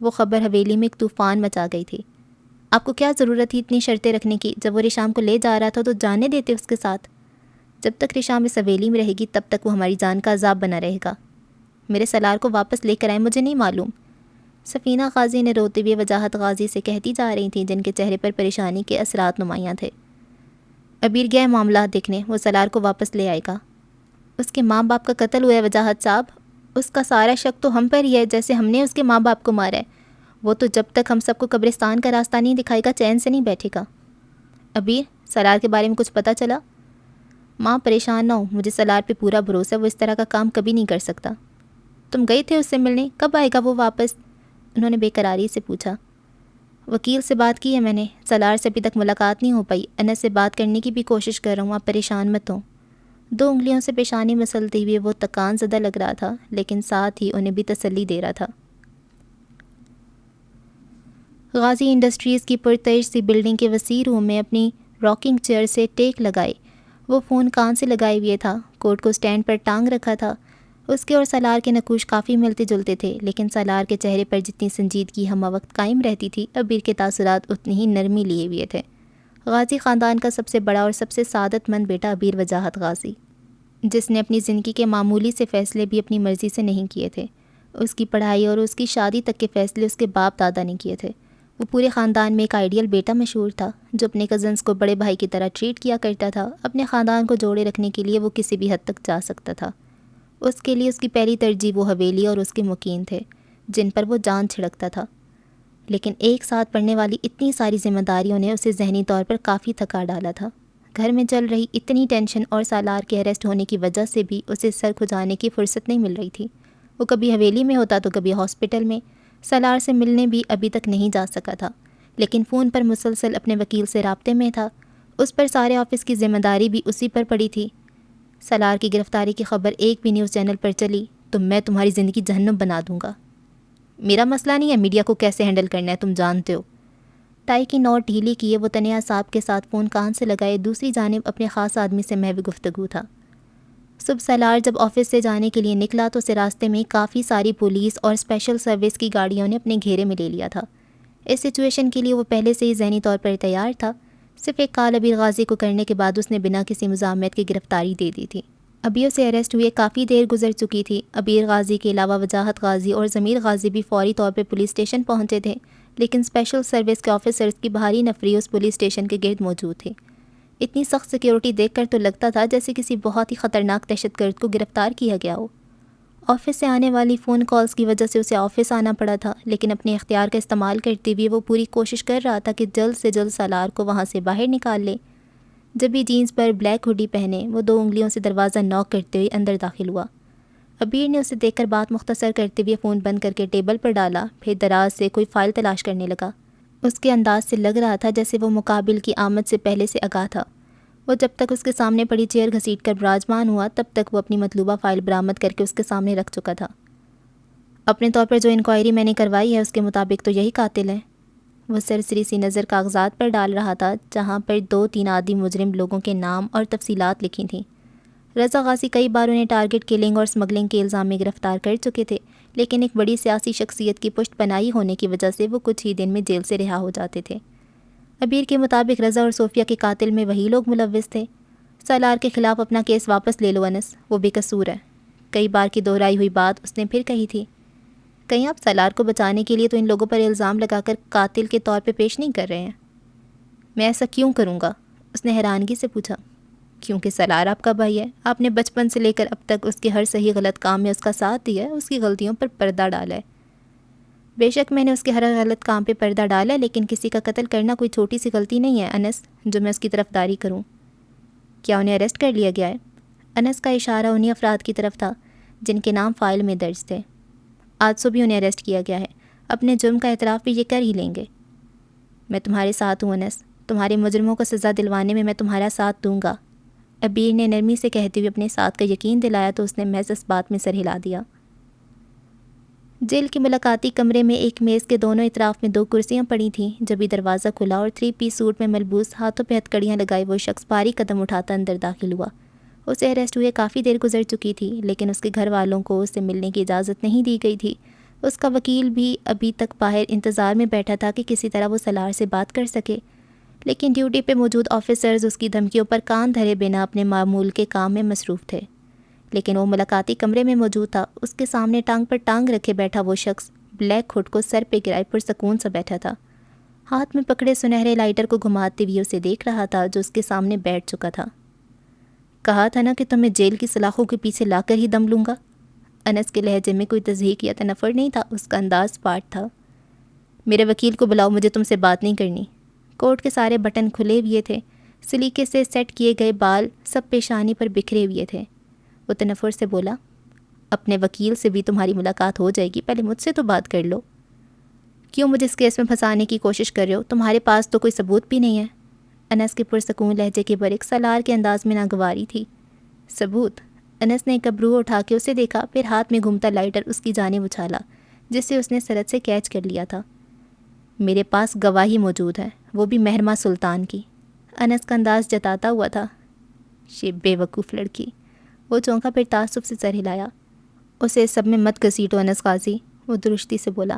وہ خبر حویلی میں ایک طوفان مچا گئی تھی۔ آپ کو کیا ضرورت تھی اتنی شرطیں رکھنے کی؟ جب وہ ریشام کو لے جا رہا تھا تو جانے دیتے اس کے ساتھ۔ جب تک ریشام اس حویلی میں رہے گی تب تک وہ ہماری جان کا عذاب بنا رہے گا۔ میرے سالار کو واپس لے کر آئے، مجھے نہیں معلوم۔ سفینہ غازی نے روتے ہوئے وجاہت غازی سے کہتی جا رہی تھیں، جن کے چہرے پر پریشانی کے اثرات نمایاں تھے۔ ابیر گیا معاملات دیکھنے، وہ سالار کو واپس لے آئے گا۔ اس کے ماں باپ کا قتل ہوا ہے وجاہت صاحب، اس کا سارا شک تو ہم پر ہی ہے، جیسے ہم نے اس کے ماں باپ کو مارا ہے۔ وہ تو جب تک ہم سب کو قبرستان کا راستہ نہیں دکھائے گا چین سے نہیں بیٹھے گا۔ ابیر، سالار کے بارے میں کچھ پتہ چلا؟ ماں پریشان نہ ہو، مجھے سالار پہ پورا بھروسہ ہے، وہ اس طرح کا کام کبھی نہیں کر سکتا۔ تم گئی تھے اس سے ملنے، کب آئے گا وہ واپس؟ انہوں نے بے قراری سے پوچھا۔ وکیل سے بات کی ہے میں نے، سالار سے ابھی تک ملاقات نہیں ہو پائی، انس سے بات کرنے کی بھی کوشش کر رہا ہوں، آپ پریشان مت ہوں۔ 2 انگلیوں سے پیشانی مسلتے ہوئے وہ تکان زدہ لگ رہا تھا، لیکن ساتھ ہی انہیں بھی تسلی دے رہا تھا۔ غازی انڈسٹریز کی پرتعش سی بلڈنگ کے وسیع روم میں اپنی راکنگ چیئر سے ٹیک لگائے وہ فون کان سے لگائے ہوئے تھا، کوٹ کو سٹینڈ پر ٹانگ رکھا تھا۔ اس کے اور سالار کے نقوش کافی ملتے جلتے تھے، لیکن سالار کے چہرے پر جتنی سنجیدگی ہمہ وقت قائم رہتی تھی، ابیر کے تاثرات اتنی ہی نرمی لیے ہوئے تھے۔ غازی خاندان کا سب سے بڑا اور سب سے سعادت مند بیٹا ابیر وجاہت غازی، جس نے اپنی زندگی کے معمولی سے فیصلے بھی اپنی مرضی سے نہیں کیے تھے۔ اس کی پڑھائی اور اس کی شادی تک کے فیصلے اس کے باپ دادا نے کیے تھے۔ وہ پورے خاندان میں ایک آئیڈیل بیٹا مشہور تھا، جو اپنے کزنز کو بڑے بھائی کی طرح ٹریٹ کیا کرتا تھا۔ اپنے خاندان کو جوڑے رکھنے کے لیے وہ کسی بھی حد تک جا سکتا تھا۔ اس کے لیے اس کی پہلی ترجیح وہ حویلی اور اس کے مکین تھے، جن پر وہ جان چھڑکتا تھا۔ لیکن ایک ساتھ پڑنے والی اتنی ساری ذمہ داریوں نے اسے ذہنی طور پر کافی تھکا ڈالا تھا۔ گھر میں چل رہی اتنی ٹینشن اور سالار کے اریسٹ ہونے کی وجہ سے بھی اسے سر کھجانے کی فرصت نہیں مل رہی تھی۔ وہ کبھی حویلی میں ہوتا تو کبھی ہاسپٹل میں۔ سالار سے ملنے بھی ابھی تک نہیں جا سکا تھا، لیکن فون پر مسلسل اپنے وکیل سے رابطے میں تھا۔ اس پر سارے آفس کی ذمہ داری بھی اسی پر پڑی تھی۔ سالار کی گرفتاری کی خبر ایک بھی نیوز چینل پر چلی تو میں تمہاری زندگی جہنم بنا دوں گا۔ میرا مسئلہ نہیں ہے میڈیا کو کیسے ہینڈل کرنا ہے، تم جانتے ہو۔ ٹائی کی نوٹ ڈھیلی کیے وہ تنیا صاحب کے ساتھ فون کان سے لگائے دوسری جانب اپنے خاص آدمی سے محو گفتگو تھا۔ صبح سالار جب آفس سے جانے کے لیے نکلا تو اسے راستے میں کافی ساری پولیس اور اسپیشل سروس کی گاڑیوں نے اپنے گھیرے میں لے لیا تھا۔ اس سچویشن کے لیے وہ پہلے سے ہی ذہنی طور پر تیار تھا۔ صرف ایک کال ابیر غازی کو کرنے کے بعد اس نے بنا کسی مزاحمت کی گرفتاری دے دی تھی۔ ابھی اسے اریسٹ ہوئے کافی دیر گزر چکی تھی۔ ابیر غازی کے علاوہ وجاہت غازی اور ضمیر غازی بھی فوری طور پر پولیس اسٹیشن پہنچے تھے، لیکن اسپیشل سروس کے آفیسرز کی بھاری نفری اس پولیس اسٹیشن کے گرد موجود تھی۔ اتنی سخت سیکیورٹی دیکھ کر تو لگتا تھا جیسے کسی بہت ہی خطرناک دہشت گرد کو گرفتار کیا گیا ہو۔ آفس سے آنے والی فون کالز کی وجہ سے اسے آفس آنا پڑا تھا، لیکن اپنے اختیار کا استعمال کرتے ہوئے وہ پوری کوشش کر رہا تھا کہ جلد سے جلد سالار کو وہاں سے باہر نکال لے۔ جب بھی جینز پر بلیک ہوڈی پہنے وہ 2 انگلیوں سے دروازہ ناک کرتے ہوئے اندر داخل ہوا۔ ابیر نے اسے دیکھ کر بات مختصر کرتے ہوئے فون بند کر کے ٹیبل پر ڈالا، پھر دراز سے کوئی فائل تلاش کرنے لگا۔ اس کے انداز سے لگ رہا تھا جیسے وہ مقابل کی آمد سے پہلے سے آگاہ تھا۔ وہ جب تک اس کے سامنے پڑی چیئر گھسیٹ کر براجمان ہوا تب تک وہ اپنی مطلوبہ فائل برآمد کر کے اس کے سامنے رکھ چکا تھا۔ اپنے طور پر جو انکوائری میں نے کروائی ہے اس کے مطابق تو یہی قاتل ہے۔ وہ سرسری سی نظر کاغذات پر ڈال رہا تھا جہاں پر 2-3 عادی مجرم لوگوں کے نام اور تفصیلات لکھی تھیں۔ رضا غازی کئی بار انہیں ٹارگٹ کلنگ اور اسمگلنگ کے الزام میں گرفتار کر چکے تھے، لیکن ایک بڑی سیاسی شخصیت کی پشت پناہی ہونے کی وجہ سے وہ کچھ ہی دن میں جیل سے رہا ہو جاتے تھے۔ ابیر کے مطابق رضا اور صوفیہ کے قاتل میں وہی لوگ ملوث تھے۔ سالار کے خلاف اپنا کیس واپس لے لو انس، وہ بے قصور ہے۔ کئی بار کی دہرائی ہوئی بات اس نے پھر کہی تھی۔ کہیں آپ سالار کو بچانے کے لیے تو ان لوگوں پر الزام لگا کر قاتل کے طور پہ پیش نہیں کر رہے ہیں؟ میں ایسا کیوں کروں گا؟ اس نے حیرانگی سے پوچھا۔ کیونکہ سالار آپ کا بھائی ہے، آپ نے بچپن سے لے کر اب تک اس کے ہر صحیح غلط کام میں اس کا ساتھ دیا ہے، اس کی غلطیوں پر پردہ ڈالا ہے۔ بے شک میں نے اس کے ہر غلط کام پہ پردہ ڈالا ہے، لیکن کسی کا قتل کرنا کوئی چھوٹی سی غلطی نہیں ہے انس جو میں اس کی طرفداری کروں۔ کیا انہیں اریسٹ کر لیا گیا ہے؟ انس کا اشارہ انہی افراد کی طرف تھا جن کے نام فائل میں درج تھے۔ آج صبح انہیں اریسٹ کیا گیا ہے، اپنے جرم کا اعتراف بھی یہ کر ہی لیں گے۔ میں تمہارے ساتھ ہوں انس، تمہارے مجرموں کو سزا دلوانے میں تمہارا ساتھ دوں گا۔ ابیر نے نرمی سے کہتے ہوئے اپنے ساتھ کا یقین دلایا تو اس نے محض اس بات میں سر ہلا دیا۔ جیل کے ملاقاتی کمرے میں ایک میز کے دونوں اطراف میں 2 کرسیاں پڑی تھیں۔ جب ہی دروازہ کھلا اور 3 پیس سوٹ میں ملبوس، ہاتھوں پہ ہتھکڑیاں لگائے وہ شخص بھاری قدم اٹھاتا اندر داخل ہوا۔ اسے اریسٹ ہوئے کافی دیر گزر چکی تھی، لیکن اس کے گھر والوں کو اس سے ملنے کی اجازت نہیں دی گئی تھی۔ اس کا وکیل بھی ابھی تک باہر انتظار میں بیٹھا تھا کہ کسی طرح وہ سالار سے بات کر سکے، لیکن ڈیوٹی پہ موجود آفیسرز اس کی دھمکیوں پر کان دھرے بنا اپنے معمول کے کام میں مصروف تھے۔ لیکن وہ ملاقاتی کمرے میں موجود تھا۔ اس کے سامنے ٹانگ پر ٹانگ رکھے بیٹھا وہ شخص بلیک ہوڈ کو سر پہ گرائے پرسکون سا بیٹھا تھا، ہاتھ میں پکڑے سنہرے لائٹر کو گھماتے ہوئے اسے دیکھ رہا تھا جو اس کے سامنے بیٹھ چکا تھا۔ کہا تھا نا کہ تمہیں جیل کی سلاخوں کے پیچھے لا کر ہی دم لوں گا۔ انس کے لہجے میں کوئی تضحیک یا تنفر نہیں تھا، اس کا انداز پاٹ تھا۔ میرے وکیل کو بلاؤ، مجھے تم سے بات نہیں کرنی۔ کوٹ کے سارے بٹن کھلے ہوئے تھے، سلیقے سے سیٹ کیے گئے بال سب پیشانی پر بکھرے ہوئے تھے۔ وہ تنفر سے بولا، اپنے وکیل سے بھی تمہاری ملاقات ہو جائے گی، پہلے مجھ سے تو بات کر لو۔ کیوں مجھے اس کیس میں پھنسانے کی کوشش کر رہے ہو؟ تمہارے پاس تو کوئی ثبوت بھی نہیں ہے۔ انس کے پرسکون لہجے کے برعکس سالار کے انداز میں ناگواری تھی۔ ثبوت؟ انس نے ایک ابرو اٹھا کے اسے دیکھا، پھر ہاتھ میں گھومتا لائٹر اس کی جانب اچھالا جسے اس نے سرحد سے کیچ کر لیا تھا۔ میرے پاس گواہی موجود ہے، وہ بھی مہرمہ سلطان کی۔ انس کا انداز جتاتا ہوا تھا۔ یہ بے وقوف لڑکی۔ وہ چونکا پھر تعصب سے سر ہلایا۔ اسے سب میں مت گھسیٹو انس قاضی، وہ درستی سے بولا۔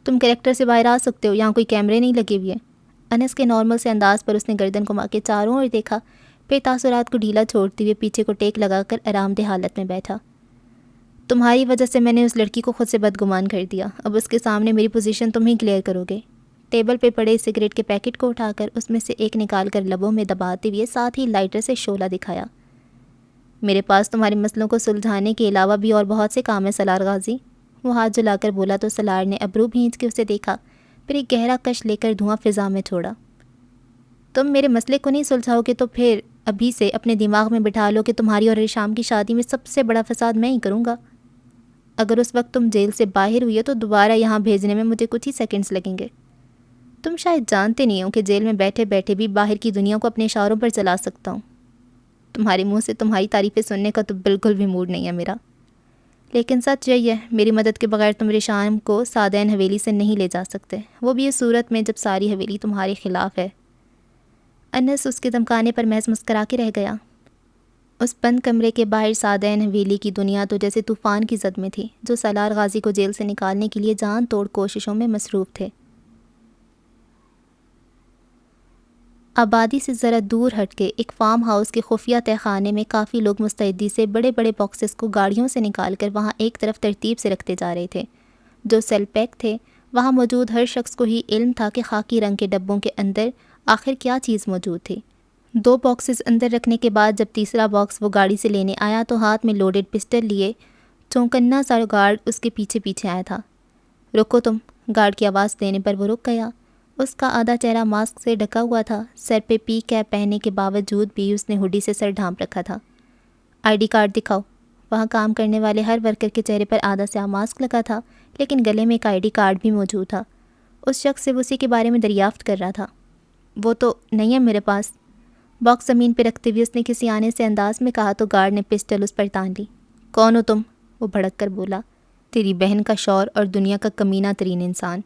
تم کریکٹر سے باہر آ سکتے ہو، یہاں کوئی کیمرے نہیں لگے ہوئے۔ انس کے نارمل سے انداز پر اس نے گردن گھما کے چاروں اور دیکھا، پھر تاثرات کو ڈھیلا چھوڑتے ہوئے پیچھے کو ٹیک لگا کر آرام دہ حالت میں بیٹھا۔ تمہاری وجہ سے میں نے اس لڑکی کو خود سے بدگمان کر دیا، اب اس کے سامنے میری پوزیشن تم ہی کلیئر کرو گے۔ ٹیبل پہ پڑے سگریٹ کے پیکٹ کو اٹھا کر اس میں سے ایک نکال کر لبوں میں دباتے ہوئے ساتھ ہی لائٹر سے شعلہ دکھایا۔ میرے پاس تمہارے مسئلوں کو سلجھانے کے علاوہ بھی اور بہت سے کام ہیں سالار غازی، وہ ہاتھ جلا کر بولا تو سالار نے ابرو بھینچ کے اسے دیکھا، پھر ایک گہرا کش لے کر دھواں فضا میں چھوڑا۔ تم میرے مسئلے کو نہیں سلجھاؤ گے تو پھر ابھی سے اپنے دماغ میں بٹھا لو کہ تمہاری اور ریشام کی شادی میں سب سے بڑا فساد میں ہی کروں گا۔ اگر اس وقت تم جیل سے باہر ہوئی ہو تو دوبارہ یہاں بھیجنے میں مجھے کچھ ہی سیکنڈز لگیں گے۔ تم شاید جانتے نہیں ہو کہ جیل میں بیٹھے بیٹھے بھی باہر کی دنیا کو اپنے اشاروں پر چلا سکتا ہوں۔ تمہارے منہ سے تمہاری تعریفیں سننے کا تو بالکل بھی موڈ نہیں ہے میرا، لیکن سچ یہی ہے، میری مدد کے بغیر تم ریشام کو سادین حویلی سے نہیں لے جا سکتے، وہ بھی اس صورت میں جب ساری حویلی تمہارے خلاف ہے۔ انس اس کے دھمکانے پر محض مسکرا کے رہ گیا۔ اس بند کمرے کے باہر سادین حویلی کی دنیا تو جیسے طوفان کی زد میں تھی، جو سالار غازی کو جیل سے نکالنے کے لیے جان توڑ کوششوں میں مصروف تھے۔ آبادی سے ذرا دور ہٹ کے ایک فارم ہاؤس کے خفیہ تہہ خانے میں کافی لوگ مستعدی سے بڑے بڑے باکسز کو گاڑیوں سے نکال کر وہاں ایک طرف ترتیب سے رکھتے جا رہے تھے۔ جو سیل پیک تھے، وہاں موجود ہر شخص کو ہی علم تھا کہ خاکی رنگ کے ڈبوں کے اندر آخر کیا چیز موجود تھی۔ 2 باکسز اندر رکھنے کے بعد جب تیسرا باکس وہ گاڑی سے لینے آیا تو ہاتھ میں لوڈڈ پسٹل لیے چونکنا سا گارڈ اس کے پیچھے پیچھے آیا تھا۔ رکو تم، گارڈ کی آواز دینے پر وہ رک گیا۔ اس کا آدھا چہرہ ماسک سے ڈھکا ہوا تھا، سر پہ پی کیپ پہننے کے باوجود بھی اس نے ہوڈی سے سر ڈھانپ رکھا تھا۔ آئی ڈی کارڈ دکھاؤ۔ وہاں کام کرنے والے ہر ورکر کے چہرے پر آدھا سیاہ ماسک لگا تھا، لیکن گلے میں ایک آئی ڈی کارڈ بھی موجود تھا۔ اس شخص سے وہ اسی کے بارے میں دریافت کر رہا تھا۔ وہ تو نہیں ہے میرے پاس۔ باکس زمین پہ رکھتے ہوئے اس نے کسی آنے سے انداز میں کہا تو گارڈ نے پسٹل اس پر تان لی۔ کون ہو تم؟ وہ بھڑک کر بولا۔ تیری بہن کا شوہر اور دنیا کا کمینہ ترین انسان۔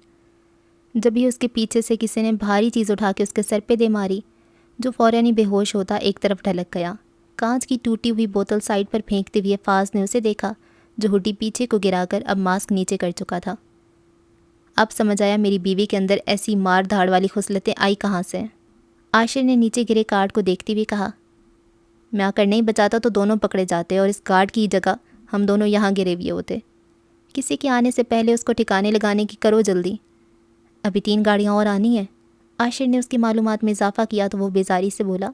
جب ہی اس کے پیچھے سے کسی نے بھاری چیز اٹھا کے اس کے سر پہ دے ماری، جو فوراً ہی بے ہوش ہوتا ایک طرف ڈھلک گیا۔ کانچ کی ٹوٹی ہوئی بوتل سائڈ پر پھینکتے ہوئے فاز نے اسے دیکھا، جو ہوڈی پیچھے کو گرا کر اب ماسک نیچے کر چکا تھا۔ اب سمجھ آیا میری بیوی کے اندر ایسی مار دھاڑ والی خصلتیں آئی کہاں سے۔ عاشر نے نیچے گرے کارڈ کو دیکھتے ہوئے کہا، میں آ کر نہیں بچاتا تو دونوں پکڑے جاتے اور اس گارڈ کی جگہ ہم دونوں یہاں گرے ہوئے ہوتے۔ کسی کے آنے سے پہلے اس کو ٹھکانے لگانے کی کرو جلدی، ابھی 3 گاڑیاں اور آنی ہیں۔ عاشر نے اس کی معلومات میں اضافہ کیا تو وہ بیزاری سے بولا،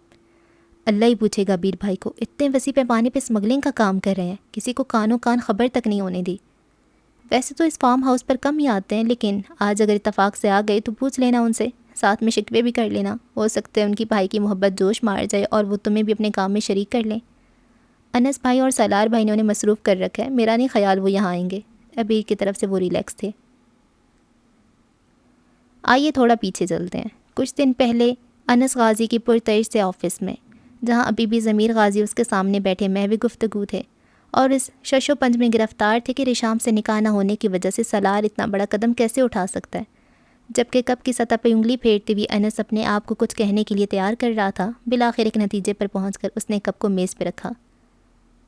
اللہ ہی پوچھے گا بیر بھائی کو، اتنے وسیع پیمانے پہ اسمگلنگ کا کام کر رہے ہیں، کسی کو کانوں کان خبر تک نہیں ہونے دی۔ ویسے تو اس فارم ہاؤس پر کم ہی آتے ہیں، لیکن آج اگر اتفاق سے آ گئے تو پوچھ لینا ان سے، ساتھ میں شکوے بھی کر لینا، ہو سکتا ہے ان کی بھائی کی محبت جوش مار جائے اور وہ تمہیں بھی اپنے کام میں شریک کر لیں۔ انس بھائی اور سالار بھائی نے انہیں مصروف کر رکھا ہے، میرا نہیں خیال وہ یہاں آئیں گے۔ ابیر کی طرف سے وہ ریلیکس تھے۔ آئیے تھوڑا پیچھے چلتے ہیں۔ کچھ دن پہلے انس غازی کی پرتعش سے آفس میں، جہاں ابھی بھی ضمیر غازی اس کے سامنے بیٹھے محو گفتگو تھے اور اس شش و پنج میں گرفتار تھے کہ رشام سے نکاح نہ ہونے کی وجہ سے سالار اتنا بڑا قدم کیسے اٹھا سکتا ہے۔ جبکہ کپ کی سطح پہ انگلی پھیرتے ہوئے انس اپنے آپ کو کچھ کہنے کے لیے تیار کر رہا تھا، بالآخر ایک نتیجے پر پہنچ کر اس نے کپ کو میز پہ رکھا۔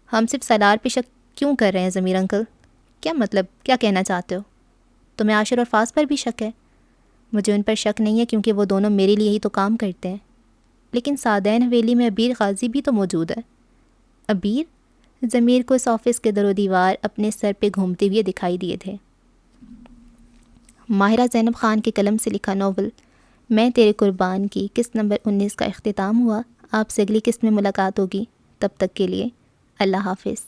ہم صرف سالار پہ شک کیوں کر رہے ہیں ضمیر انکل؟ کیا مطلب، کیا کہنا چاہتے ہو؟ تمہیں عاشر اور فاس پر بھی شک ہے؟ مجھے ان پر شک نہیں ہے کیونکہ وہ دونوں میرے لیے ہی تو کام کرتے ہیں، لیکن سعدین حویلی میں ابیر غازی بھی تو موجود ہے۔ ابیر؟ ضمیر کو اس آفس کے در و دیوار اپنے سر پہ گھومتے ہوئے دکھائی دیے تھے۔ ماہرہ زینب خان کے قلم سے لکھا ناول میں تیرے قربان کی قسط نمبر 19 کا اختتام ہوا۔ آپ سے اگلی قسط میں ملاقات ہوگی، تب تک کے لیے اللہ حافظ۔